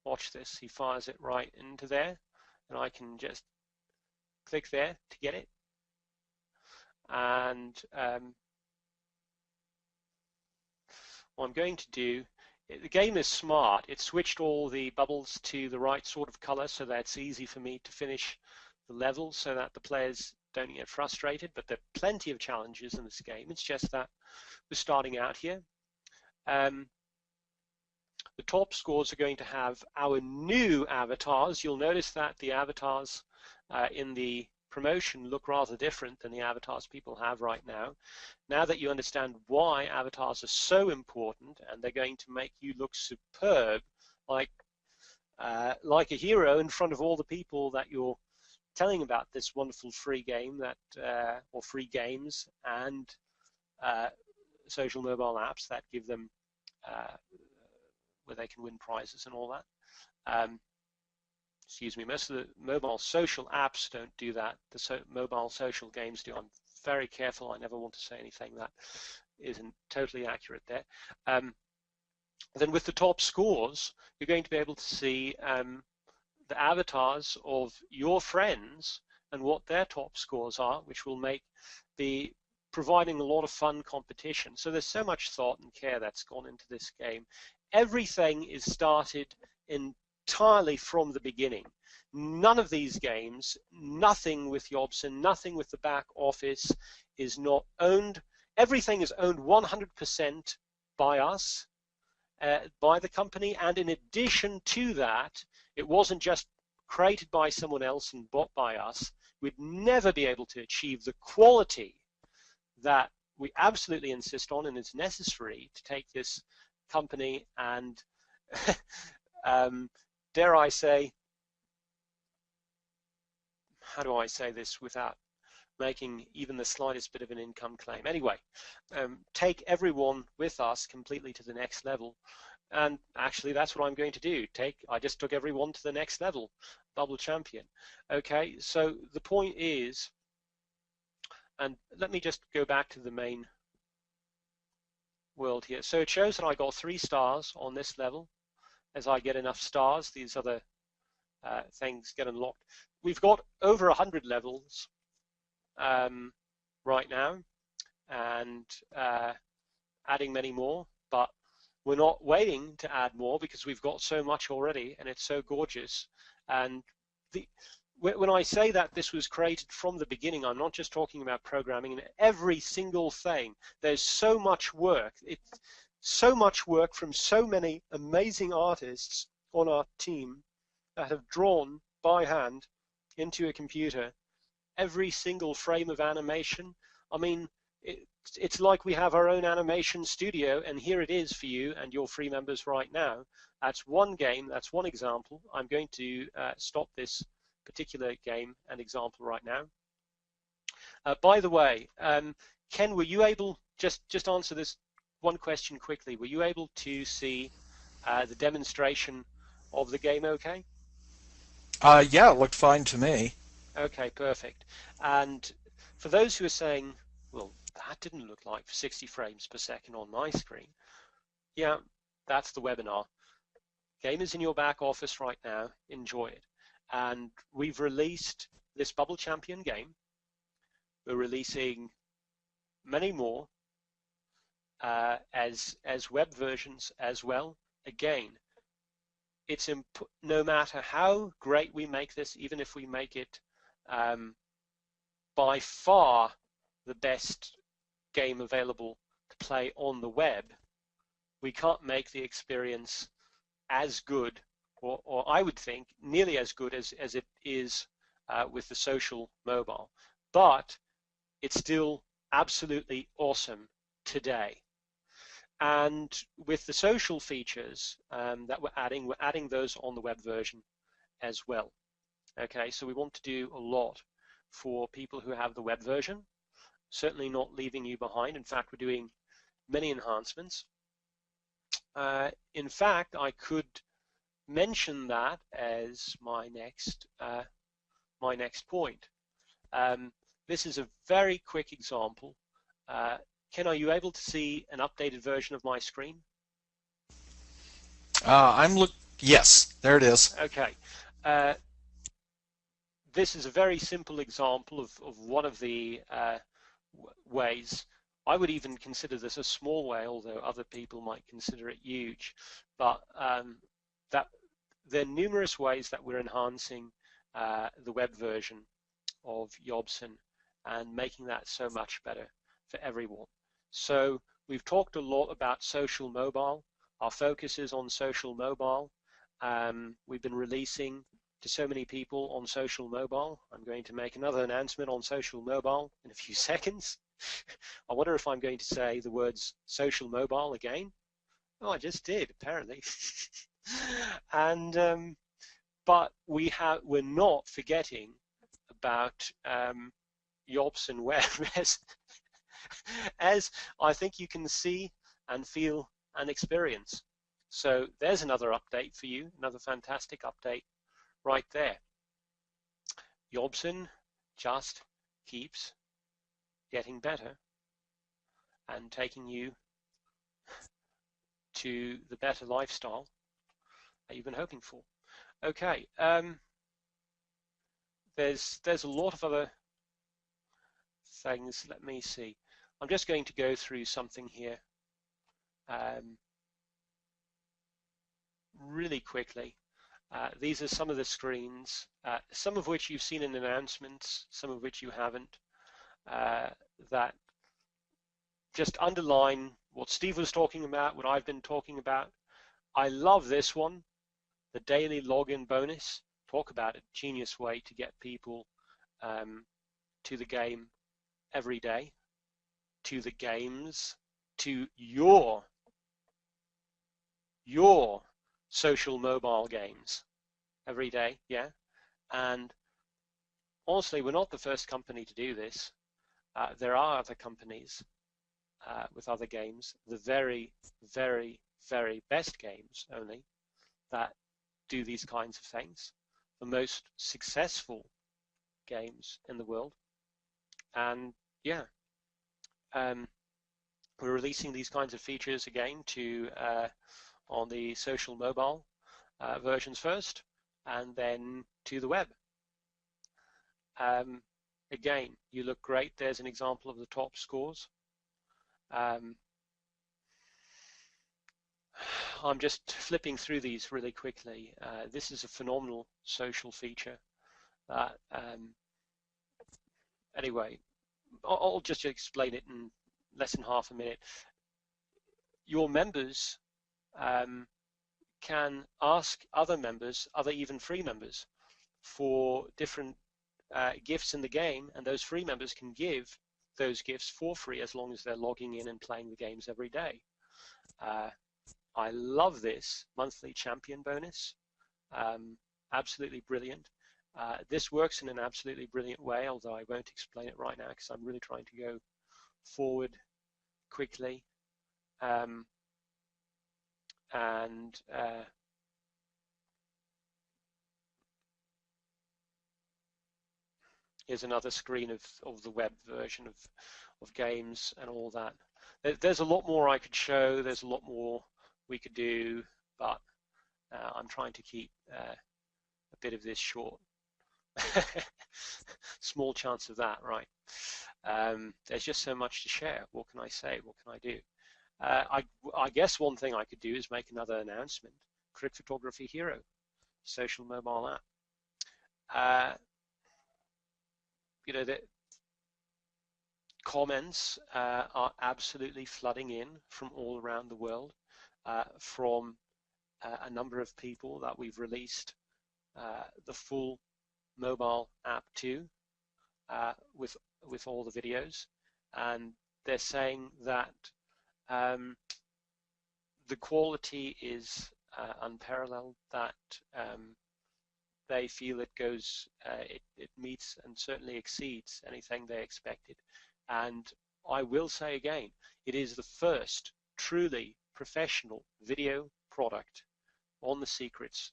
Watch this. He fires it right into there, and I can just click there to get it. And what I'm going to do, the game is smart. It switched all the bubbles to the right sort of color so that it's easy for me to finish the level so that the players don't get frustrated, but there are plenty of challenges in this game. It's just that we're starting out here. The top scores are going to have our new avatars. You'll notice that the avatars in the promotion look rather different than the avatars people have right now. Now that you understand why avatars are so important, and they're going to make you look superb, like a hero in front of all the people that you're telling about this wonderful free game or free games and social mobile apps that give them where they can win prizes and all that. Excuse me, most of the mobile social apps don't do that. The mobile social games do. I'm very careful. I never want to say anything that isn't totally accurate there. Then with the top scores, you're going to be able to see the avatars of your friends and what their top scores are, which will make the providing a lot of fun competition. So there's so much thought and care that's gone into this game. Everything is started entirely from the beginning. None of these games, nothing with YOBSN, nothing with the back office is not owned. Everything is owned 100% by us, by the company, and in addition to that, it wasn't just created by someone else and bought by us. We'd never be able to achieve the quality that we absolutely insist on and is necessary to take this company and, dare I say, how do I say this without making even the slightest bit of an income claim? Anyway, take everyone with us completely to the next level. And actually, that's what I'm going to do. I just took everyone to the next level, bubble champion. Okay, so the point is, and let me just go back to the main world here. So it shows that I got 3 stars on this level. As I get enough stars, these other things get unlocked. We've got over 100 levels right now, and adding many more, but we're not waiting to add more because we've got so much already, and it's so gorgeous. And when I say that this was created from the beginning, I'm not just talking about programming. In every single thing, there's so much work. It's so much work from so many amazing artists on our team that have drawn by hand into a computer every single frame of animation. I mean, it's like we have our own animation studio, and here it is for you and your free members right now. That's one game, that's one example. I'm going to stop this particular game and example right now. By the way, Ken, were you able, just answer this one question quickly, were you able to see the demonstration of the game okay? Yeah, it looked fine to me. Okay, perfect. And for those who are saying, well, that didn't look like 60 frames per second on my screen. Yeah, that's the webinar. Game is in your back office right now. Enjoy it. And we've released this Bubble Champion game. We're releasing many more as web versions as well. Again, it's no matter how great we make this, even if we make it by far the best game available to play on the web, we can't make the experience as good, or I would think nearly as good as it is with the social mobile. But it's still absolutely awesome today. And with the social features that we're adding those on the web version as well. Okay, so we want to do a lot for people who have the web version, certainly not leaving you behind. In fact, we're doing many enhancements. In fact, I could mention that as my next point. This is a very quick example. Ken, are you able to see an updated version of my screen? Yes, there it is. Okay. This is a very simple example of one of the ways. I would even consider this a small way, although other people might consider it huge. But that there are numerous ways that we're enhancing the web version of YOBSN and making that so much better for everyone. So we've talked a lot about social mobile. Our focus is on social mobile. We've been releasing to so many people on social mobile. I'm going to make another announcement on social mobile in a few seconds. I wonder if I'm going to say the words social mobile again. Oh, I just did, apparently. And but we're not forgetting about YOBSN Web, as I think you can see and feel and experience. So there's another update for you, another fantastic update right there. YOBSN just keeps getting better and taking you to the better lifestyle that you've been hoping for. Okay, there's a lot of other things. Let me see. I'm just going to go through something here really quickly. These are some of the screens, some of which you've seen in announcements, some of which you haven't, that just underline what Steve was talking about, what I've been talking about. I love this one, the daily login bonus. Talk about a genius way to get people to the game every day, to the games, to your social mobile games every day, yeah? And honestly, we're not the first company to do this. There are other companies with other games, the very, very, very best games only, that do these kinds of things, the most successful games in the world. And yeah, We're releasing these kinds of features again to on the social mobile versions first, and then to the web. Again, you look great. There's an example of the top scores. I'm just flipping through these really quickly. This is a phenomenal social feature. Anyway, I'll just explain it in less than half a minute. Your members can ask other members, other even free members, for different gifts in the game, and those free members can give those gifts for free as long as they're logging in and playing the games every day. I love this monthly champion bonus. Absolutely brilliant. This works in an absolutely brilliant way, although I won't explain it right now because I'm really trying to go forward quickly. Here's another screen of the web version of games and all that. There's a lot more I could show. There's a lot more we could do, but I'm trying to keep a bit of this short. Small chance of that, right? There's just so much to share. What can I say? What can I do? I guess one thing I could do is make another announcement. Trick Photography Hero, social mobile app. You know, the comments are absolutely flooding in from all around the world, from a number of people that we've released the full mobile app to, with all the videos, and they're saying that the quality is unparalleled, that they feel it goes, it meets and certainly exceeds anything they expected. And I will say again, it is the first truly professional video product on the secrets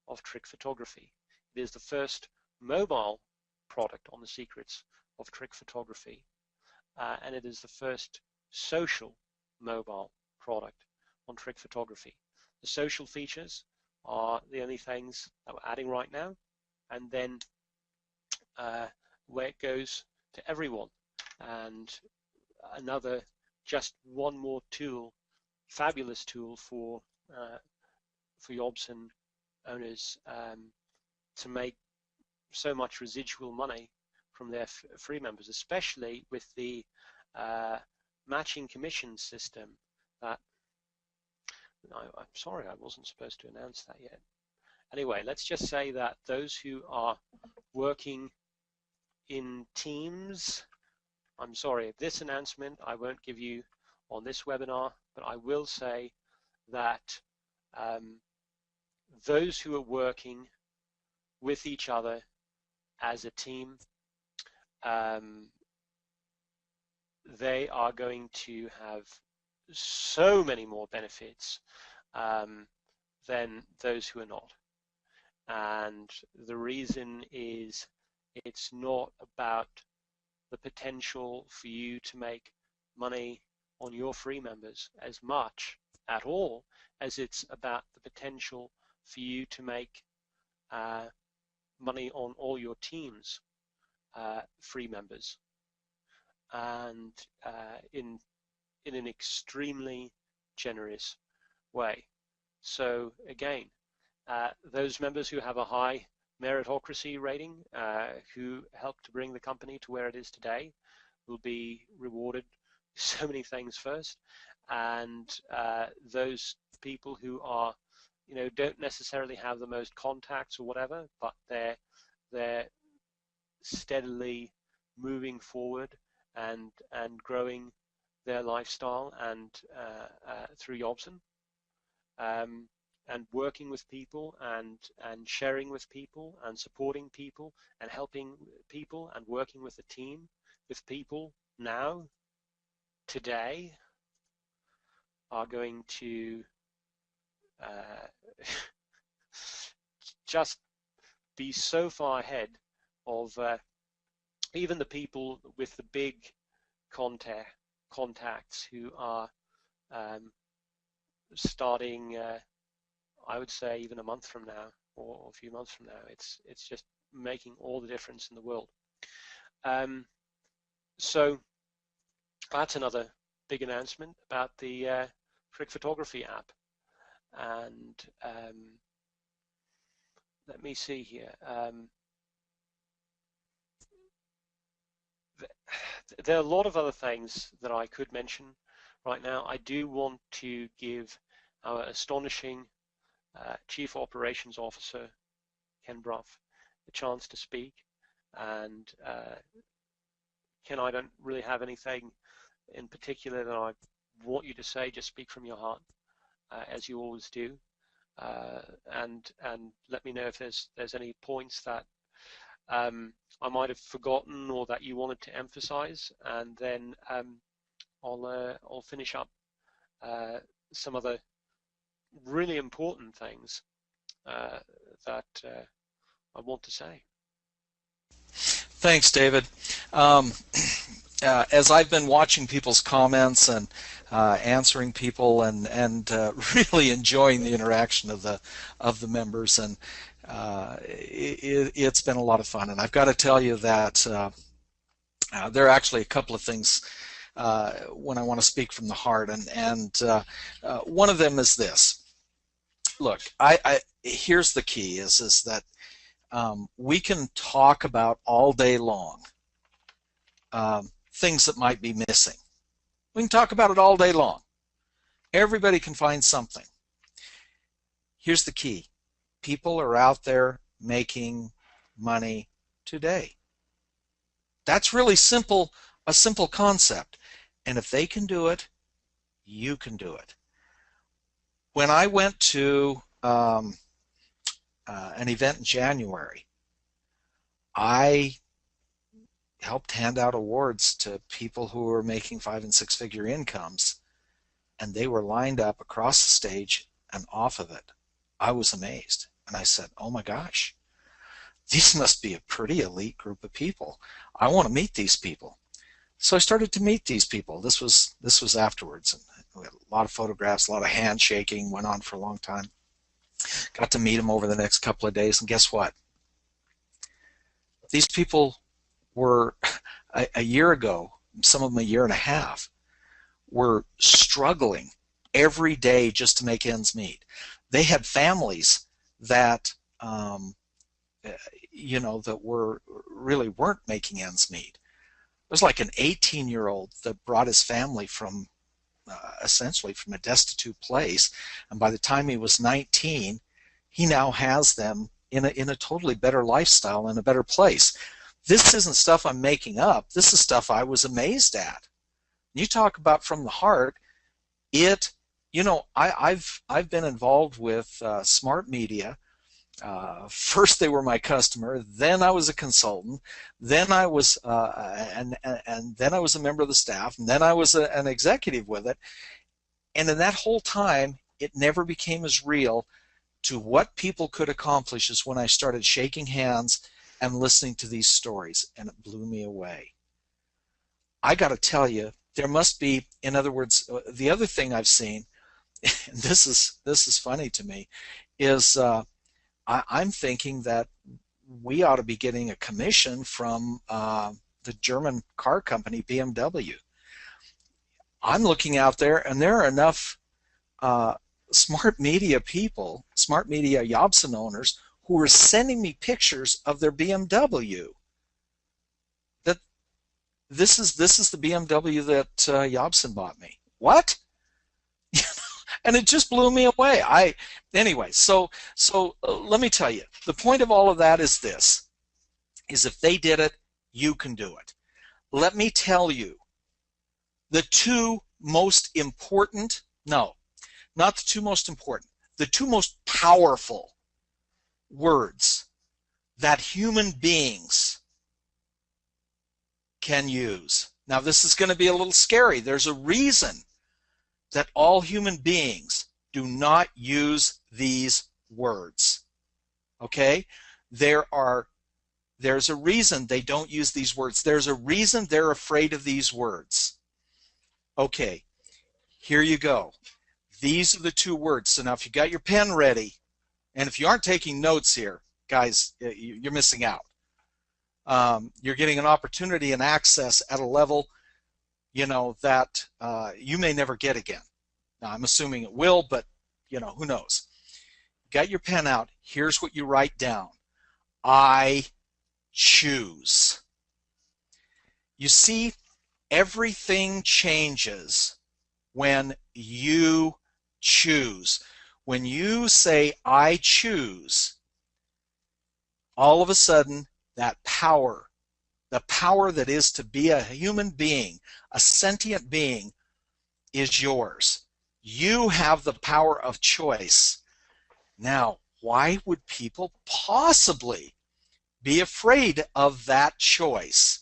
of trick photography. It is the first mobile product on the secrets of trick photography, and it is the first social mobile product on trick photography. The social features are the only things that we're adding right now, and then where it goes to everyone. And another, just one more tool, fabulous tool for YOBSN owners to make so much residual money from their free members, especially with the matching commission system that I'm sorry, I wasn't supposed to announce that yet. Anyway, let's just say that those who are working in teams, I'm sorry, this announcement I won't give you on this webinar, but I will say that those who are working with each other as a team, they are going to have so many more benefits than those who are not. And the reason is it's not about the potential for you to make money on your free members as much at all as it's about the potential for you to make money on all your team's free members, and in an extremely generous way. So again, those members who have a high meritocracy rating, who helped to bring the company to where it is today, will be rewarded so many things first, and those people who are, you know, don't necessarily have the most contacts or whatever, but they're steadily moving forward and growing their lifestyle and through YOBSN, and working with people and sharing with people and supporting people and helping people and working with a team with people now, today, are going to just be so far ahead of even the people with the big contact contacts who are starting, I would say, even a month from now or a few months from now. It's just making all the difference in the world. So that's another big announcement about the Frick Photography app. And let me see here. There are a lot of other things that I could mention right now. I do want to give our astonishing Chief Operations Officer, Ken Bruff, the chance to speak. And Ken, I don't really have anything in particular that I want you to say. Just speak from your heart, as you always do. And let me know if there's any points that I might have forgotten or that you wanted to emphasize, and then I'll finish up some of the really important things that I want to say. Thanks, David. As I've been watching people's comments and answering people and really enjoying the interaction of the members, and it's been a lot of fun. And I've got to tell you that there are actually a couple of things when I want to speak from the heart, and one of them is this. Look, here's the key: is that we can talk about all day long things that might be missing. We can talk about it all day long. Everybody can find something. Here's the key: people are out there making money today. That's really simple, a simple concept. And if they can do it, you can do it. When I went to an event in January, I helped hand out awards to people who were making 5- and 6-figure incomes, and they were lined up across the stage and off of it. I was amazed, and I said, oh my gosh, these must be a pretty elite group of people. I want to meet these people. So I started to meet these people. This was afterwards, and we had a lot of photographs, a lot of handshaking, went on for a long time. Got to meet them over the next couple of days, and guess what? These people were, a year ago, some of them a year and a half, were struggling every day just to make ends meet. They had families that, that really weren't making ends meet. It was like an 18-year-old that brought his family from, essentially from a destitute place, and by the time he was 19, he now has them in a totally better lifestyle and a better place. This isn't stuff I'm making up. This is stuff I was amazed at. You talk about from the heart. I've been involved with smart media. First they were my customer, then I was a consultant, then I was and then I was a member of the staff, and then I was an executive with it. And in that whole time, it never became as real to what people could accomplish as when I started shaking hands and listening to these stories, and it blew me away. I got to tell you, there must be, in other words, the other thing I've seen, and this is funny to me, is I'm thinking that we ought to be getting a commission from the German car company BMW. I'm looking out there, and there are enough smart media people, smart media YOBSN owners, who are sending me pictures of their BMW. That this is the BMW that YOBSN bought me. What? And it just blew me away. Anyway, so let me tell you, the point of all of that is this: is if they did it, you can do it. Let me tell you, the two most important, no, not the two most important, the two most powerful words that human beings can use. Now, this is going to be a little scary. There's a reason that all human beings do not use these words. Okay? There's a reason they don't use these words. There's a reason they're afraid of these words. Okay, here you go. These are the two words. So now if you got your pen ready, and if you aren't taking notes here, guys, you're missing out. You're getting an opportunity and access at a level, that you may never get again. Now, I'm assuming it will, but, who knows? Got your pen out. Here's what you write down. I choose. You see, everything changes when you choose. When you say, I choose, all of a sudden, that power, the power that is to be a human being, a sentient being, is yours. You have the power of choice. Now, why would people possibly be afraid of that choice?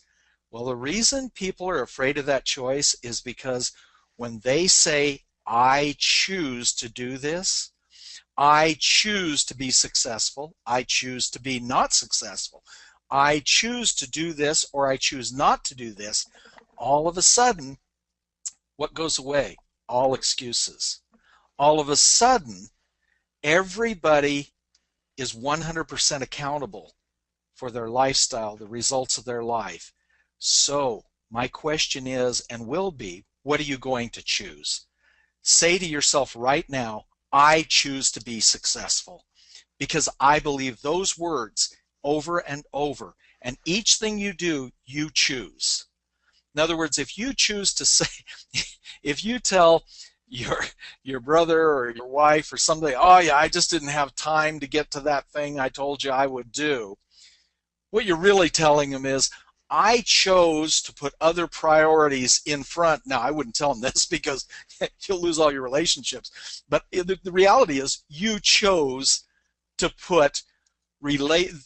Well, the reason people are afraid of that choice is because when they say, I choose to do this, I choose to be successful, I choose to be not successful, I choose to do this or I choose not to do this, all of a sudden, what goes away? All excuses. All of a sudden, everybody is 100% accountable for their lifestyle, the results of their life. So, my question is and will be, what are you going to choose? Say to yourself right now, I choose to be successful, because I believe those words over and over, and each thing you do, you choose. In other words, if you choose to say, if you tell your brother or your wife or somebody, oh yeah, I just didn't have time to get to that thing I told you I would do, what you're really telling them is, I chose to put other priorities in front. Now, I wouldn't tell them this because you'll lose all your relationships. But the reality is you chose to put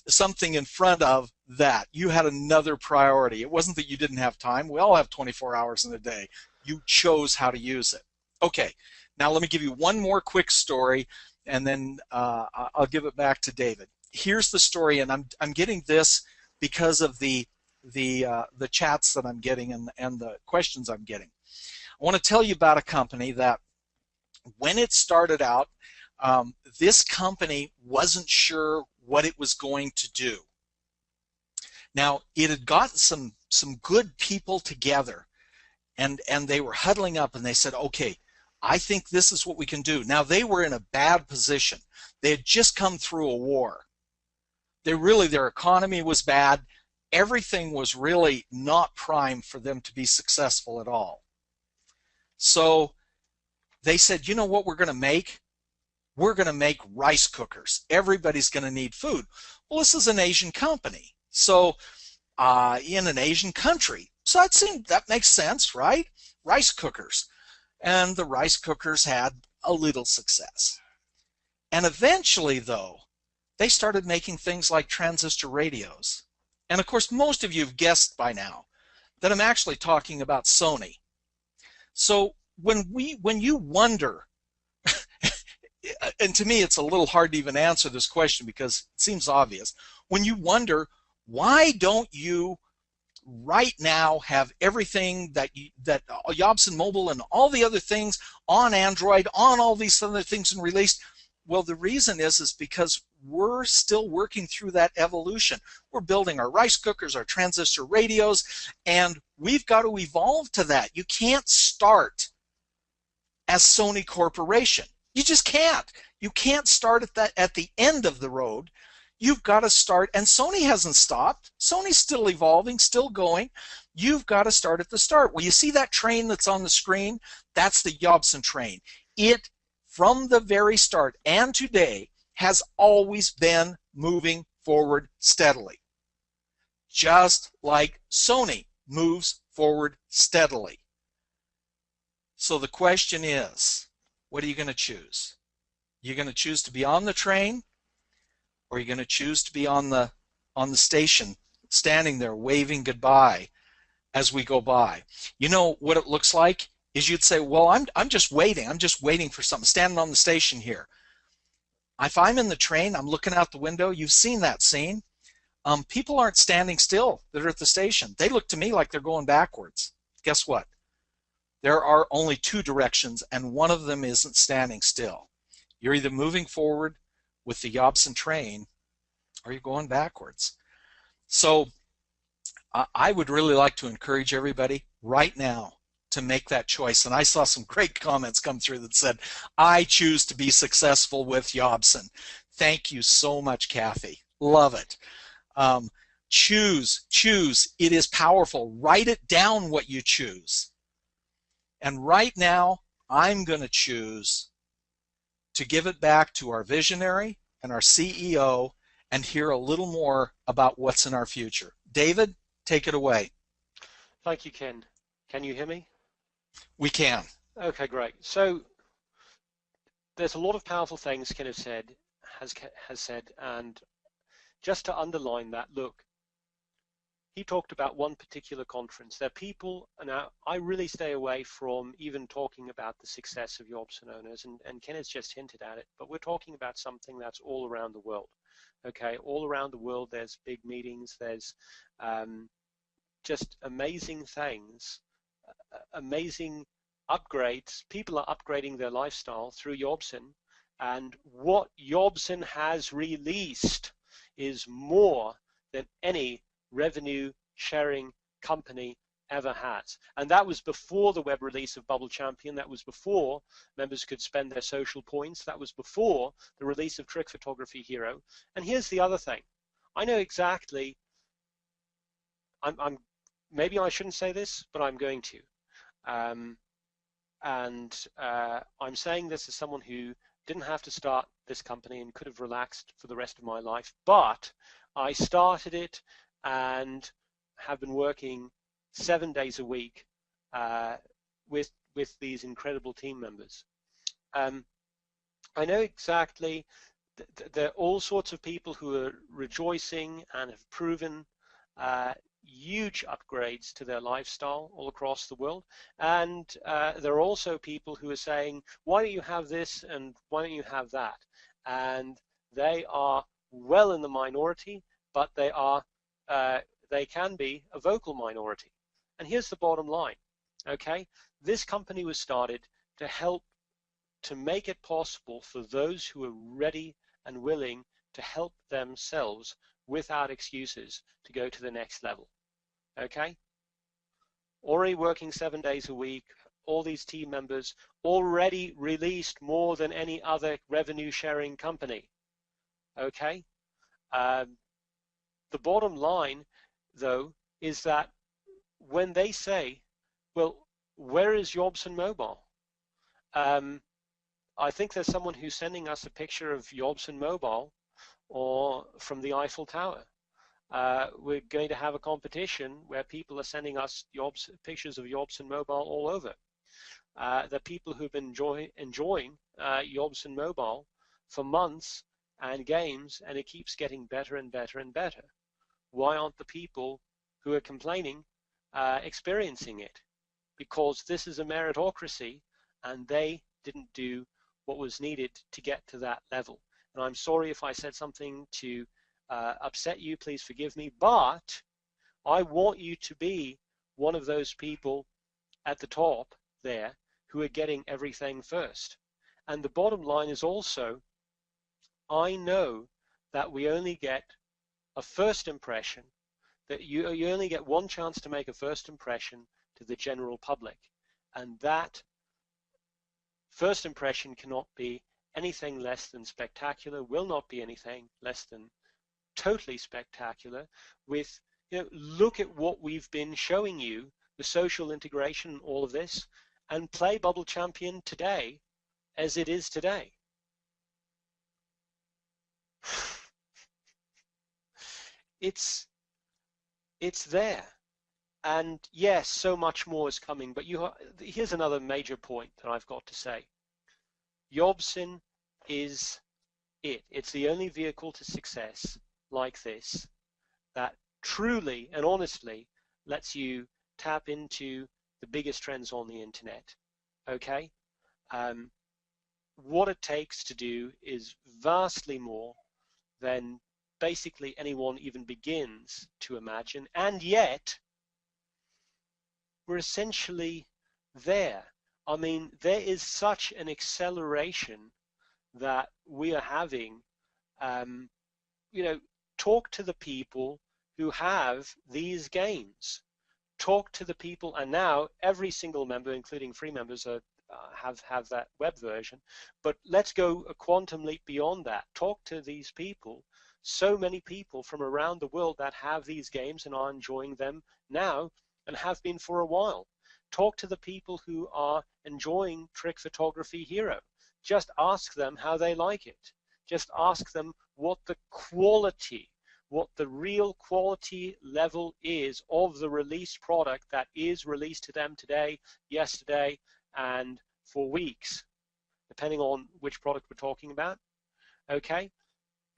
something in front of that. You had another priority. It wasn't that you didn't have time. We all have 24 hours in a day. You chose how to use it. Okay, now let me give you one more quick story, and then I'll give it back to David. Here's the story, and I'm getting this because of the chats that I'm getting and the questions I'm getting. I want to tell you about a company that when it started out, this company wasn't sure what it was going to do. Now, it had gotten some good people together, and they were huddling up, and they said, okay, I think this is what we can do. Now, they were in a bad position. They had just come through a war. Their economy was bad. Everything was really not primed for them to be successful at all. So they said, you know what we're going to make? We're going to make rice cookers. Everybody's going to need food. Well, this is an Asian company. So in an Asian country. So that makes sense, right? Rice cookers. And the rice cookers had a little success. And eventually, though, they started making things like transistor radios. And of course, most of you have guessed by now that I'm actually talking about Sony. So when you wonder, and to me it's a little hard to even answer this question because it seems obvious, when you wonder, why don't you right now have everything that YOBSN Mobile and all the other things on Android, on all these other things and released? Well, the reason is because we're still working through that evolution. We're building our rice cookers, our transistor radios, and we've got to evolve to that. You can't start as Sony Corporation. You just can't. You can't start at the end of the road. You've got to start, and Sony hasn't stopped. Sony's still evolving, still going. You've got to start at the start. Well, you see that train that's on the screen? That's the YOBSN train. It, from the very start and today, has always been moving forward steadily. Just like Sony moves forward steadily. So the question is, what are you going to choose? You're going to choose to be on the train, or you're going to choose to be on the station, standing there waving goodbye as we go by. You know what it looks like is you'd say, well, I'm just waiting. I'm just waiting for something, standing on the station here. If I'm in the train, I'm looking out the window. You've seen that scene. People aren't standing still that are at the station. They look to me like they're going backwards. Guess what? there are only two directions, and one of them isn't standing still. You're either moving forward with the YOBSN train, or you're going backwards. So I would really like to encourage everybody right now to make that choice. And I saw some great comments come through that said, I choose to be successful with YOBSN. Thank you so much, Kathy. Love it. Choose. It is powerful. Write it down what you choose. And right now, I'm going to choose to give it back to our visionary and our CEO and hear a little more about what's in our future. David, take it away. Thank you, Ken. Can you hear me? We can. Okay, great. So there's a lot of powerful things Ken has said, and just to underline that, look, he talked about one particular conference. There are people, and I really stay away from even talking about the success of YOBSN owners, and Ken has just hinted at it, but we're talking about something that's all around the world. Okay, all around the world, there's big meetings, there's just amazing things, amazing upgrades. People are upgrading their lifestyle through YOBSN, and what YOBSN has released is more than any revenue sharing company ever has. And that was before the web release of Bubble Champion. That was before members could spend their social points. That was before the release of Trick Photography Hero. And here's the other thing. I know exactly, maybe I shouldn't say this, but I'm going to. I'm saying this as someone who didn't have to start this company and could have relaxed for the rest of my life, but I started it and have been working 7 days a week with these incredible team members. I know exactly there are all sorts of people who are rejoicing and have proven huge upgrades to their lifestyle all across the world, and there are also people who are saying, why don't you have this and why don't you have that? And they are well in the minority, but they can be a vocal minority. And here's the bottom line, okay? This company was started to help to make it possible for those who are ready and willing to help themselves without excuses to go to the next level, okay? Already working 7 days a week, all these team members already released more than any other revenue sharing company, okay? The bottom line, though, is that when they say, well, where is YOBSN Mobile? I think there's someone who's sending us a picture of YOBSN Mobile or from the Eiffel Tower. We're going to have a competition where people are sending us pictures of YOBSN Mobile all over. The people who've been enjoying YOBSN Mobile for months and games, and it keeps getting better and better and better. Why aren't the people who are complaining experiencing it? Because this is a meritocracy, and they didn't do what was needed to get to that level. And I'm sorry if I said something to upset you, please forgive me, but I want you to be one of those people at the top there who are getting everything first. And the bottom line is also, I know that we only get a first impression, that you only get one chance to make a first impression to the general public, and that first impression cannot be anything less than spectacular, will not be anything less than totally spectacular. With, look at what we've been showing you, the social integration, all of this, and play Bubble Champion today as it is today. It's there. And yes, so much more is coming, but here's another major point that I've got to say. YOBSN is it. It's the only vehicle to success like this that truly and honestly lets you tap into the biggest trends on the internet, okay? What it takes to do is vastly more than basically anyone even begins to imagine, and yet we're essentially there. I mean, there is such an acceleration that we are having. You know, talk to the people who have these games. Talk to the people, and now every single member, including free members, have that web version. But let's go a quantum leap beyond that. Talk to these people. So many people from around the world that have these games and are enjoying them now and have been for a while. Talk to the people who are enjoying Trick Photography Hero. Just ask them how they like it. Just ask them what the quality, what the real quality level is of the released product that is released to them today, yesterday, and for weeks, depending on which product we're talking about. Okay?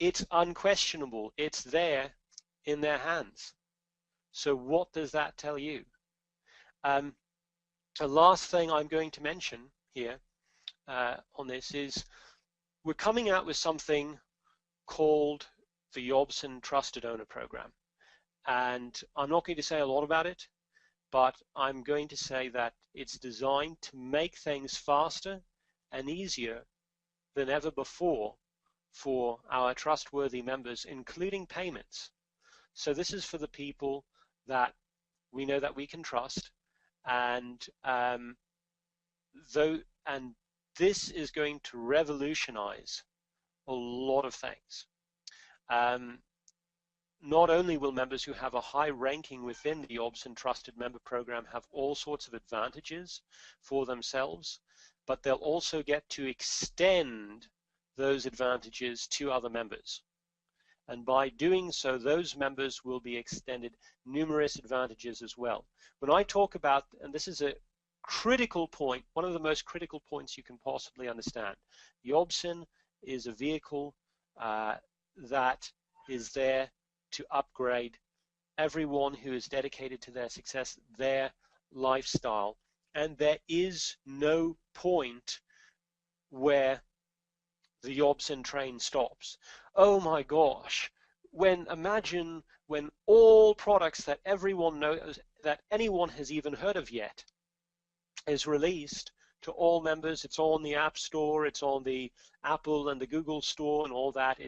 It's unquestionable. It's there in their hands. So what does that tell you? The last thing I'm going to mention here on this is we're coming out with something called the YOBSN Trusted Owner Program. And I'm not going to say a lot about it, but I'm going to say that it's designed to make things faster and easier than ever before for our trustworthy members, including payments. So this is for the people that we know that we can trust, and this is going to revolutionize a lot of things. Not only will members who have a high ranking within the YOBSN Trusted Member Program have all sorts of advantages for themselves, but they'll also get to extend those advantages to other members. And by doing so, those members will be extended numerous advantages as well. When I talk about, and this is a critical point, one of the most critical points you can possibly understand, YOBSN is a vehicle that is there to upgrade everyone who is dedicated to their success, their lifestyle. And there is no point where the YOBSN train stops. Oh my gosh, imagine when all products that everyone knows, that anyone has even heard of yet, is released to all members. It's on the App Store, it's on the Apple and the Google Store and all that.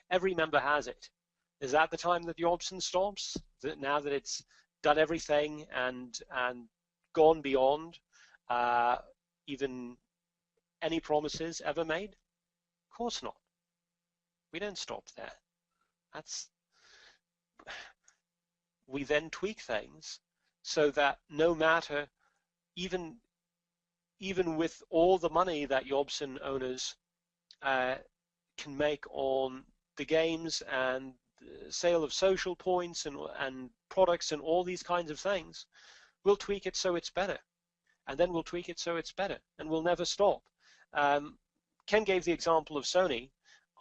Every member has it. Is that the time that YOBSN stops? Now that it's done everything and gone beyond even any promises ever made? Of course not. We don't stop there. We then tweak things so that no matter, even with all the money that YOBSN owners can make on the games and the sale of social points and products and all these kinds of things, we'll tweak it so it's better. And then we'll tweak it so it's better. And we'll never stop. Ken gave the example of Sony.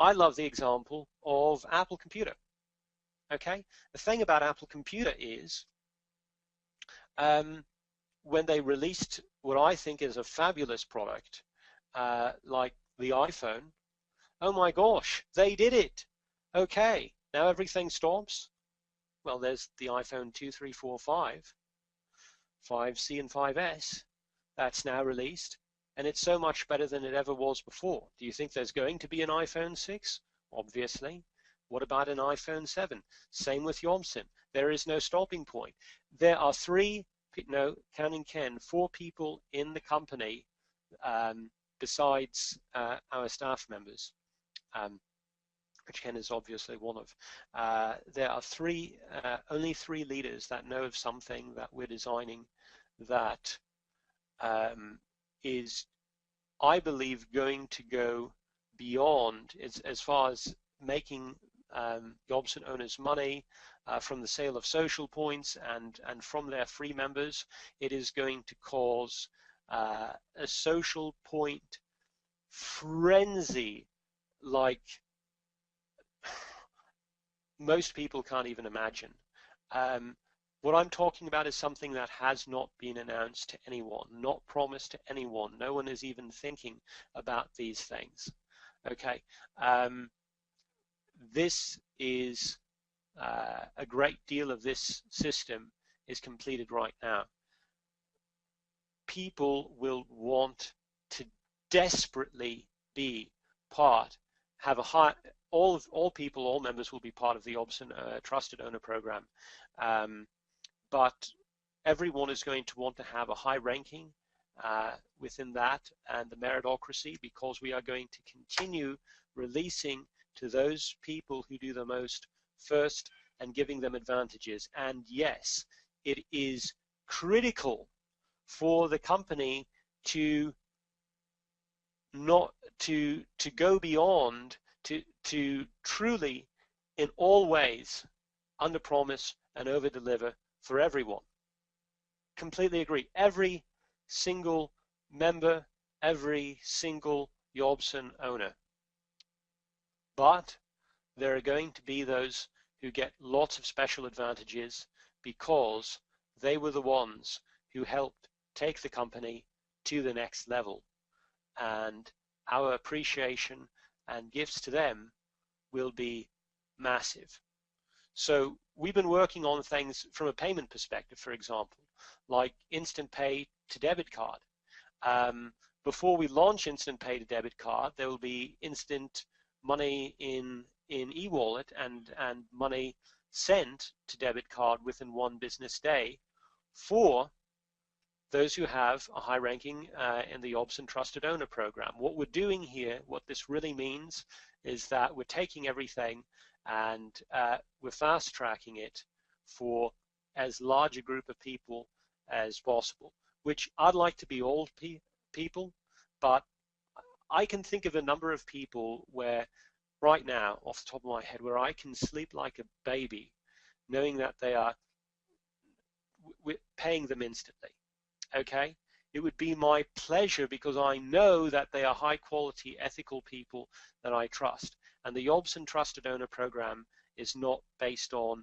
I love the example of Apple Computer. Okay? The thing about Apple Computer is when they released what I think is a fabulous product, like the iPhone, oh my gosh, they did it. Okay, now everything stops. Well, there's the iPhone 2, 3, 4, 5, 5C and 5S. That's now released, and it's so much better than it ever was before. Do you think there's going to be an iPhone 6? Obviously. What about an iPhone 7? Same with YOBSN. There is no stopping point. There are counting Ken, 4 people in the company besides our staff members, which Ken is obviously one of. There are only 3 leaders that know of something that we're designing that is, I believe, going to go beyond as far as making YOBSN owners money from the sale of social points and from their free members. It is going to cause a social point frenzy like most people can't even imagine. What I'm talking about is something that has not been announced to anyone, not promised to anyone. No one is even thinking about these things. Okay, this is a great deal of this system is completed right now. people will want to desperately be part, have a high, all people, all members will be part of the YOBSN Trusted Owner Program. But everyone is going to want to have a high ranking within that and the meritocracy, because we are going to continue releasing to those people who do the most first and giving them advantages. And yes, it is critical for the company to not to go beyond, to truly in all ways under promise and over deliver for everyone. Completely agree. Every single member, every single YOBSN owner. But there are going to be those who get lots of special advantages because they were the ones who helped take the company to the next level. And our appreciation and gifts to them will be massive. So we've been working on things from a payment perspective, for example, like instant pay to debit card. Before we launch instant pay to debit card, there will be instant money in e-wallet and money sent to debit card within one business day for those who have a high ranking in the YOBSN Trusted Owner Program. What we're doing here, what this really means, is that we're taking everything and we're fast tracking it for as large a group of people as possible, which I'd like to be all people, but I can think of a number of people where right now, off the top of my head, where I can sleep like a baby knowing that they are paying them instantly. Okay, it would be my pleasure because I know that they are high quality, ethical people that I trust. And the YOBSN Trusted Owner Program is not based on,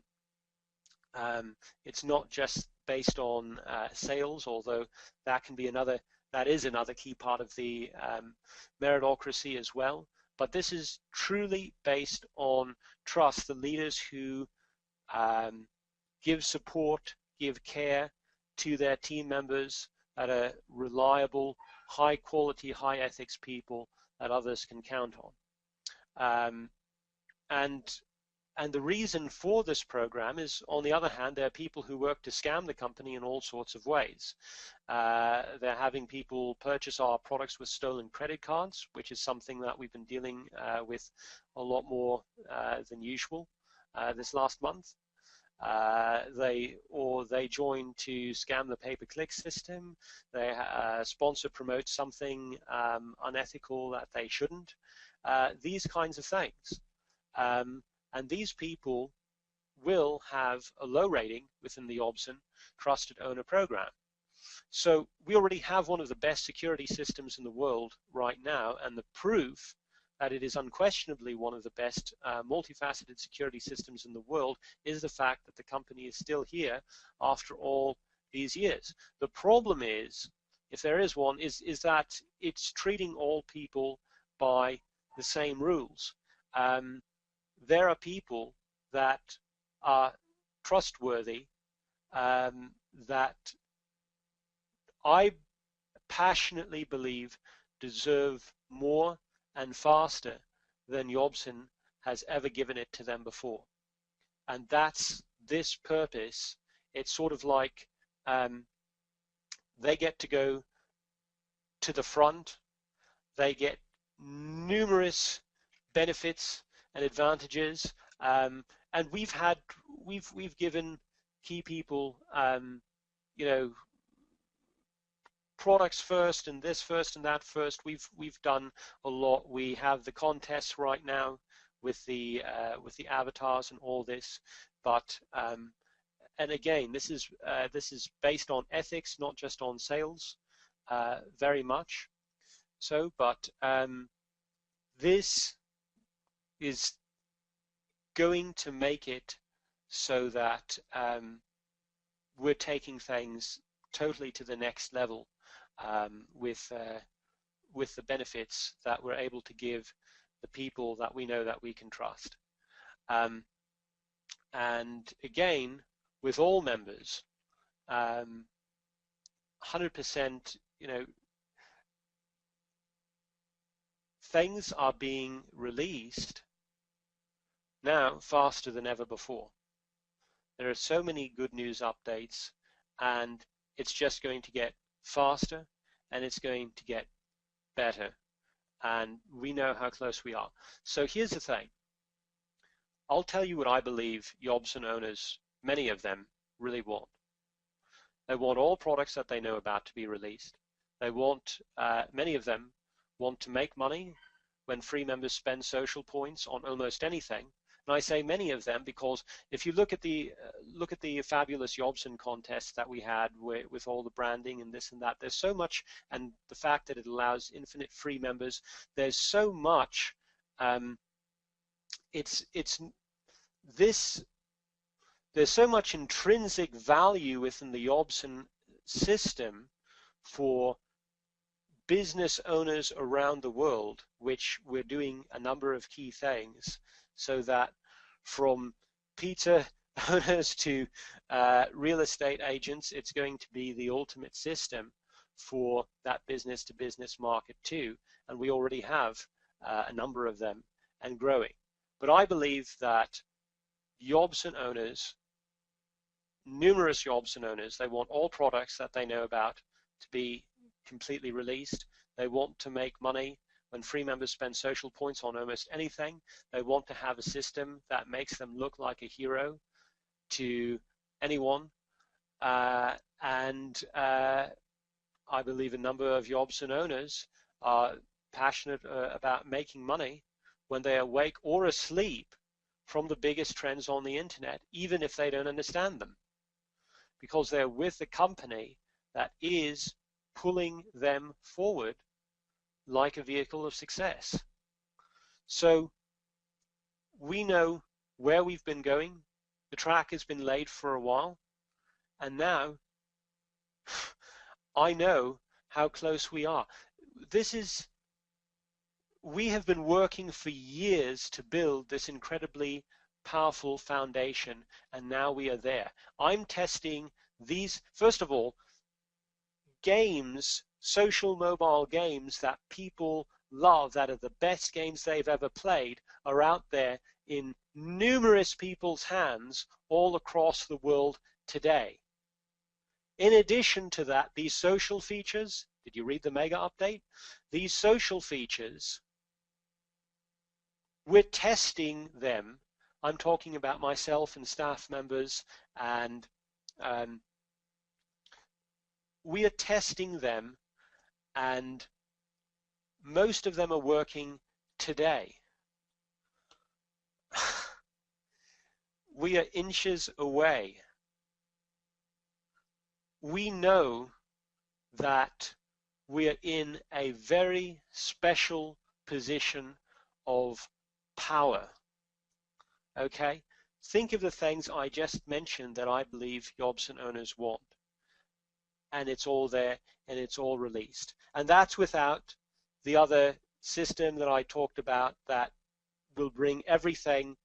it's not just based on sales, although that can be another, that is another key part of the meritocracy as well. But this is truly based on trust, the leaders who give support, give care to their team members, that are reliable, high quality, high ethics people that others can count on. And the reason for this program is, on the other hand, there are people who work to scam the company in all sorts of ways. They're having people purchase our products with stolen credit cards, which is something that we've been dealing with a lot more than usual this last month. They join to scam the pay-per-click system. They sponsor, promote something unethical that they shouldn't. These kinds of things. And these people will have a low rating within the YOBSN Trusted Owner Program. So we already have one of the best security systems in the world right now, and the proof that it is unquestionably one of the best multifaceted security systems in the world is the fact that the company is still here after all these years. The problem is, if there is one, is that it's treating all people by the same rules. There are people that are trustworthy, that I passionately believe deserve more and faster than YOBSN has ever given it to them before. And that's this purpose. It's sort of like they get to go to the front. They get numerous benefits and advantages, and we've given key people you know, products first and this first and that first. We've done a lot. We have the contests right now with the avatars and all this, but and again, this is based on ethics, not just on sales, very much so. But this is going to make it so that we're taking things totally to the next level with the benefits that we're able to give the people that we know that we can trust. And again, with all members, 100%, things are being released now faster than ever before. There are so many good news updates, and it's just going to get faster, and it's going to get better, and we know how close we are. So here's the thing. I'll tell you what I believe YOBSN owners, many of them, really want. They want all products that they know about to be released. They want, many of them want to make money when free members spend social points on almost anything. And I say many of them because if you look at the fabulous YOBSN contests that we had with all the branding and this and that, there's so much, and the fact that it allows infinite free members, there's so much. There's so much intrinsic value within the YOBSN system for business owners around the world, which we're doing a number of key things, so that from pizza owners to real estate agents, it's going to be the ultimate system for that business to business market too, and we already have a number of them and growing. But I believe that YOBSN owners, numerous YOBSN owners, they want all products that they know about to be completely released. They want to make money when free members spend social points on almost anything. They want to have a system that makes them look like a hero to anyone. I believe a number of YOBSN owners are passionate about making money when they're awake or asleep from the biggest trends on the internet, even if they don't understand them, because they're with a company that is pulling them forward like a vehicle of success. So we know where we've been going. The track has been laid for a while, and now I know how close we are. We have been working for years to build this incredibly powerful foundation, and now we are there. I'm testing these, first of all, games, social mobile games that people love, that are the best games they've ever played, are out there in numerous people's hands all across the world today. In addition to that, these social features, did you read the mega update? These social features, we're testing them. I'm talking about myself and staff members, and we are testing them, and most of them are working today. We are inches away. We know that we are in a very special position of power. Okay? Think of the things I just mentioned that I believe YOBSN owners want. And it's all there, and it's all released. And that's without the other system that I talked about that will bring everything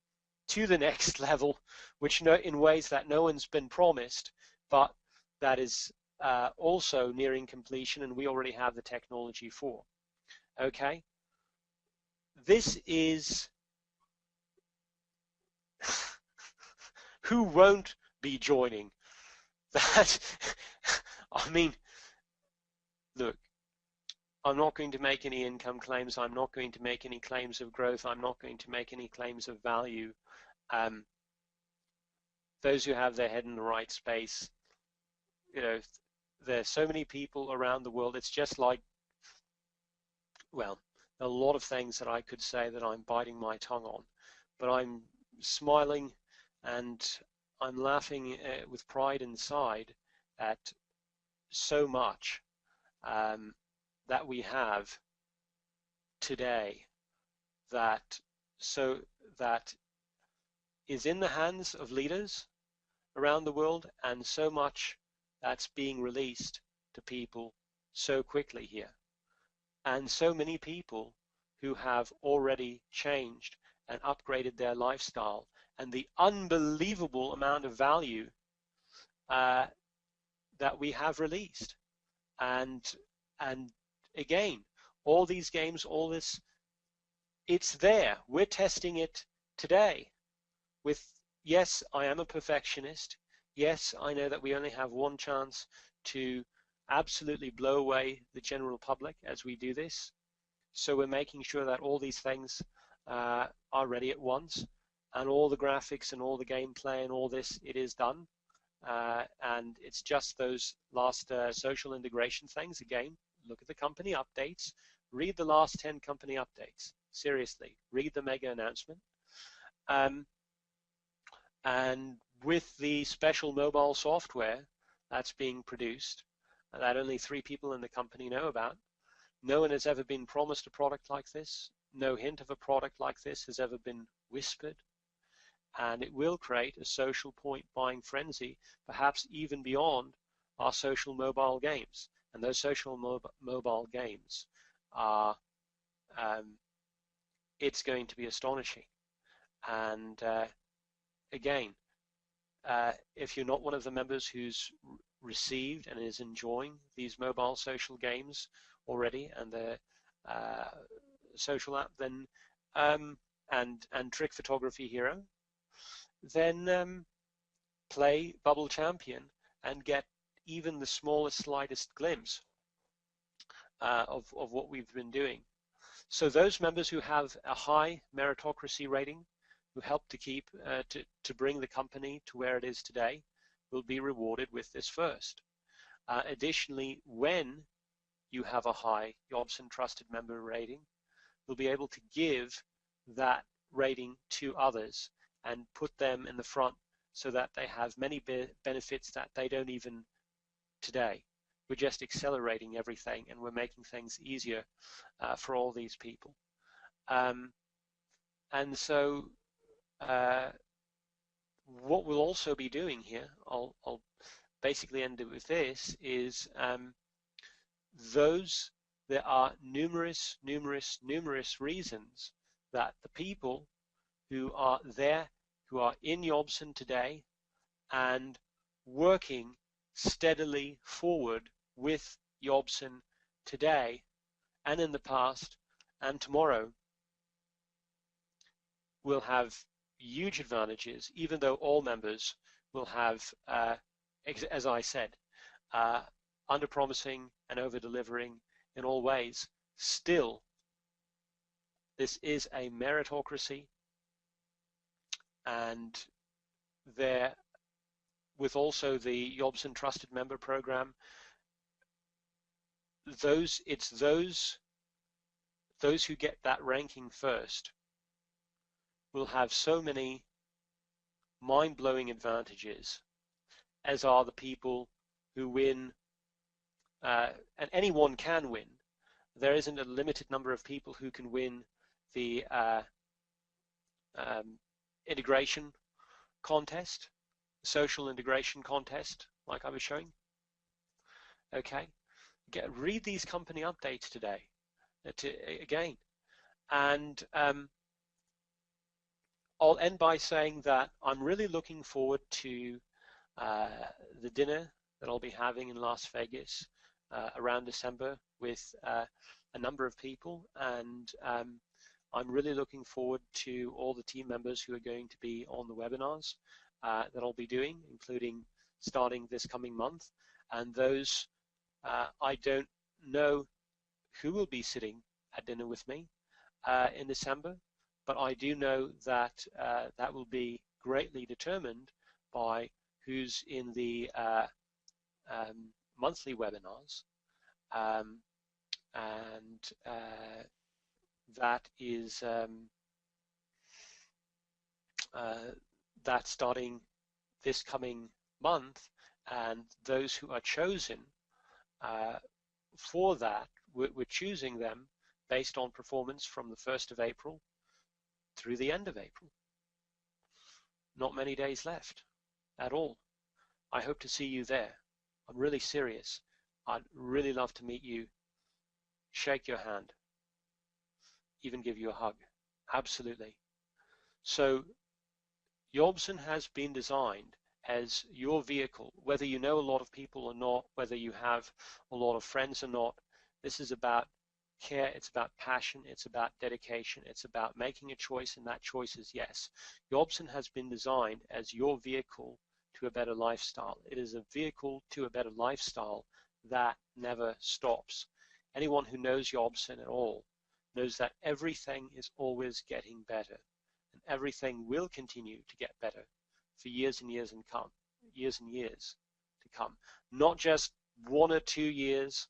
to the next level, which in ways that no one's been promised, but that is also nearing completion, and we already have the technology for. Okay? This is who won't be joining that. I mean, look, I'm not going to make any income claims. I'm not going to make any claims of growth. I'm not going to make any claims of value. Those who have their head in the right space, there's so many people around the world. It's just like, well, a lot of things that I could say that I'm biting my tongue on, but I'm smiling and I'm laughing with pride inside at so much that we have today that is in the hands of leaders around the world, and so much that's being released to people so quickly here, and so many people who have already changed and upgraded their lifestyle, and the unbelievable amount of value that we have released. and again, all these games, all this, it's there. We're testing it today with, yes, I am a perfectionist. Yes, I know that we only have one chance to absolutely blow away the general public as we do this. So we're making sure that all these things are ready at once, and all the graphics and all the gameplay and all this, it is done. And it's just those last social integration things. Again, look at the company updates. Read the last 10 company updates. Seriously, read the mega announcement. And with the special mobile software that's being produced, that only 3 people in the company know about, no one has ever been promised a product like this. No hint of a product like this has ever been whispered. And it will create a social point buying frenzy, perhaps even beyond our social mobile games. And those social mobile games are, it's going to be astonishing. And again, if you're not one of the members who's received and is enjoying these mobile social games already and the social app, then and Trick Photography Hero, then play Bubble Champion and get even the smallest, slightest glimpse of what we've been doing. So those members who have a high meritocracy rating, who help to keep to bring the company to where it is today, will be rewarded with this first. Additionally, when you have a high YOBSN trusted member rating, you'll be able to give that rating to others and put them in the front so that they have many benefits that they don't even today. We're just accelerating everything, and we're making things easier for all these people. And so what we'll also be doing here, I'll basically end it with this, is there are numerous reasons that the people who are there, who are in YOBSN today and working steadily forward with YOBSN today and in the past and tomorrow, will have huge advantages, even though all members will have, as I said, under-promising and over-delivering in all ways. Still, this is a meritocracy, and there, with also the YOBSN Trusted Member Program, it's those who get that ranking first will have so many mind-blowing advantages, as are the people who win, and anyone can win. There isn't a limited number of people who can win the integration contest, social integration contest, like I was showing. Okay, read these company updates today, again, and I'll end by saying that I'm really looking forward to the dinner that I'll be having in Las Vegas around December with a number of people, and I'm really looking forward to all the team members who are going to be on the webinars that I'll be doing, including starting this coming month. And those, I don't know who will be sitting at dinner with me in December, but I do know that that will be greatly determined by who's in the monthly webinars, and that is that's starting this coming month, and those who are chosen for that, we're choosing them based on performance from the 1st of April through the end of April. Not many days left at all. I hope to see you there. I'm really serious. I'd really love to meet you, shake your hand, even give you a hug. Absolutely. So YOBSN has been designed as your vehicle, whether you know a lot of people or not, whether you have a lot of friends or not. This is about care, it's about passion, it's about dedication, it's about making a choice, and that choice is yes. YOBSN has been designed as your vehicle to a better lifestyle. It is a vehicle to a better lifestyle that never stops. Anyone who knows YOBSN at all knows that everything is always getting better, and everything will continue to get better for years and years to come. Not just 1 or 2 years,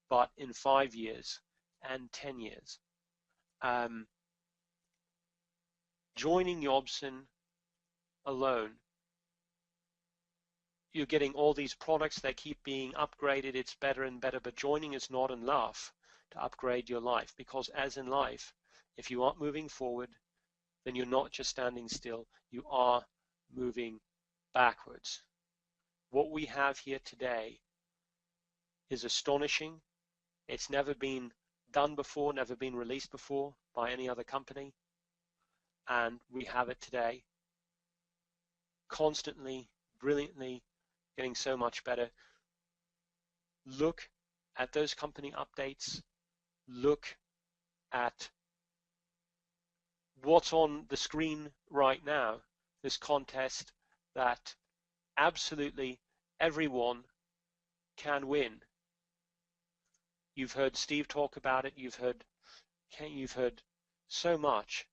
but in 5 years and 10 years. Joining YOBSN alone, you're getting all these products, they keep being upgraded, it's better and better, but joining is not enough to upgrade your life, because as in life, if you aren't moving forward, then you're not just standing still, you are moving backwards. What we have here today is astonishing. It's never been done before, never been released before by any other company, and we have it today, constantly, brilliantly, getting so much better. Look at those company updates, look at what's on the screen right now, this contest that absolutely everyone can win. You've heard Steve talk about it, you've heard so much.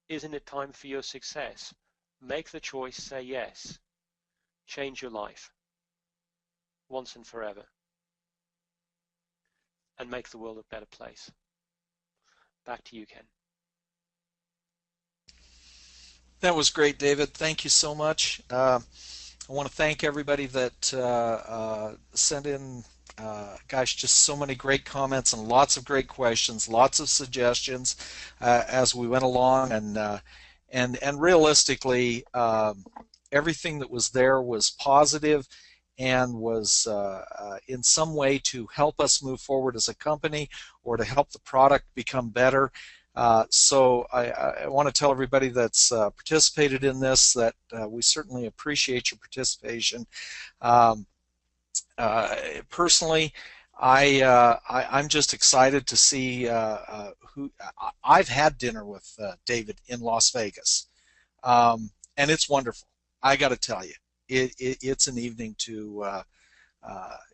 Isn't it time for your success? Make the choice, say yes. Change your life once and forever, and make the world a better place. Back to you, Ken. That was great, David. Thank you so much. I want to thank everybody that sent in, gosh, just so many great comments and lots of great questions, lots of suggestions as we went along, and realistically, everything that was there was positive and was in some way to help us move forward as a company or to help the product become better. So I want to tell everybody that's participated in this that we certainly appreciate your participation. Personally, I'm just excited to see who. I've had dinner with David in Las Vegas, and it's wonderful. I got to tell you, it's an evening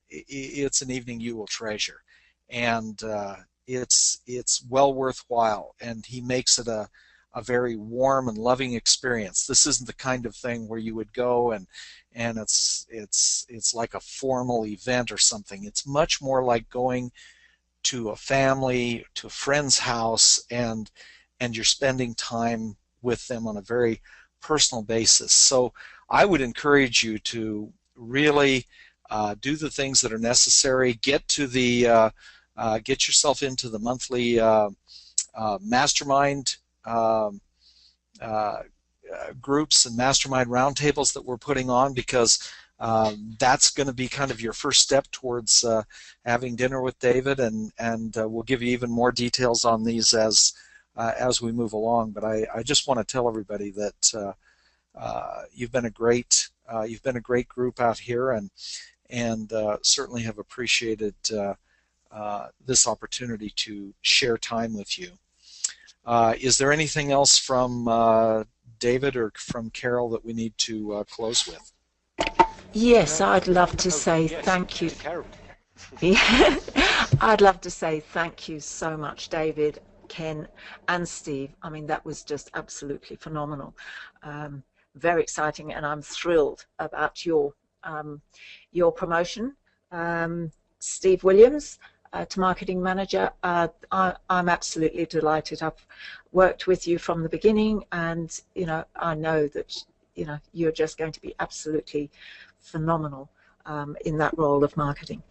it's an evening you will treasure, and it's well worthwhile, and he makes it a very warm and loving experience. This isn't the kind of thing where you would go and it's like a formal event or something. It's much more like going to a family, to a friend's house, and you're spending time with them on a very personal basis. So I would encourage you to really do the things that are necessary. Get to the get yourself into the monthly mastermind groups and mastermind roundtables that we're putting on, because that's going to be kind of your first step towards having dinner with David, and we'll give you even more details on these as we move along. But I just want to tell everybody that you've been a great group out here, and certainly have appreciated this opportunity to share time with you. Is there anything else from David or from Carol that we need to close with? Yes, I'd love to say thank you. Carol. Yeah, I'd love to say thank you so much, David, Ken, and Steve. I mean, that was just absolutely phenomenal. Very exciting, and I'm thrilled about your promotion. Steve Williams to marketing manager. I'm absolutely delighted. I've worked with you from the beginning, and I know that you're just going to be absolutely phenomenal in that role of marketing.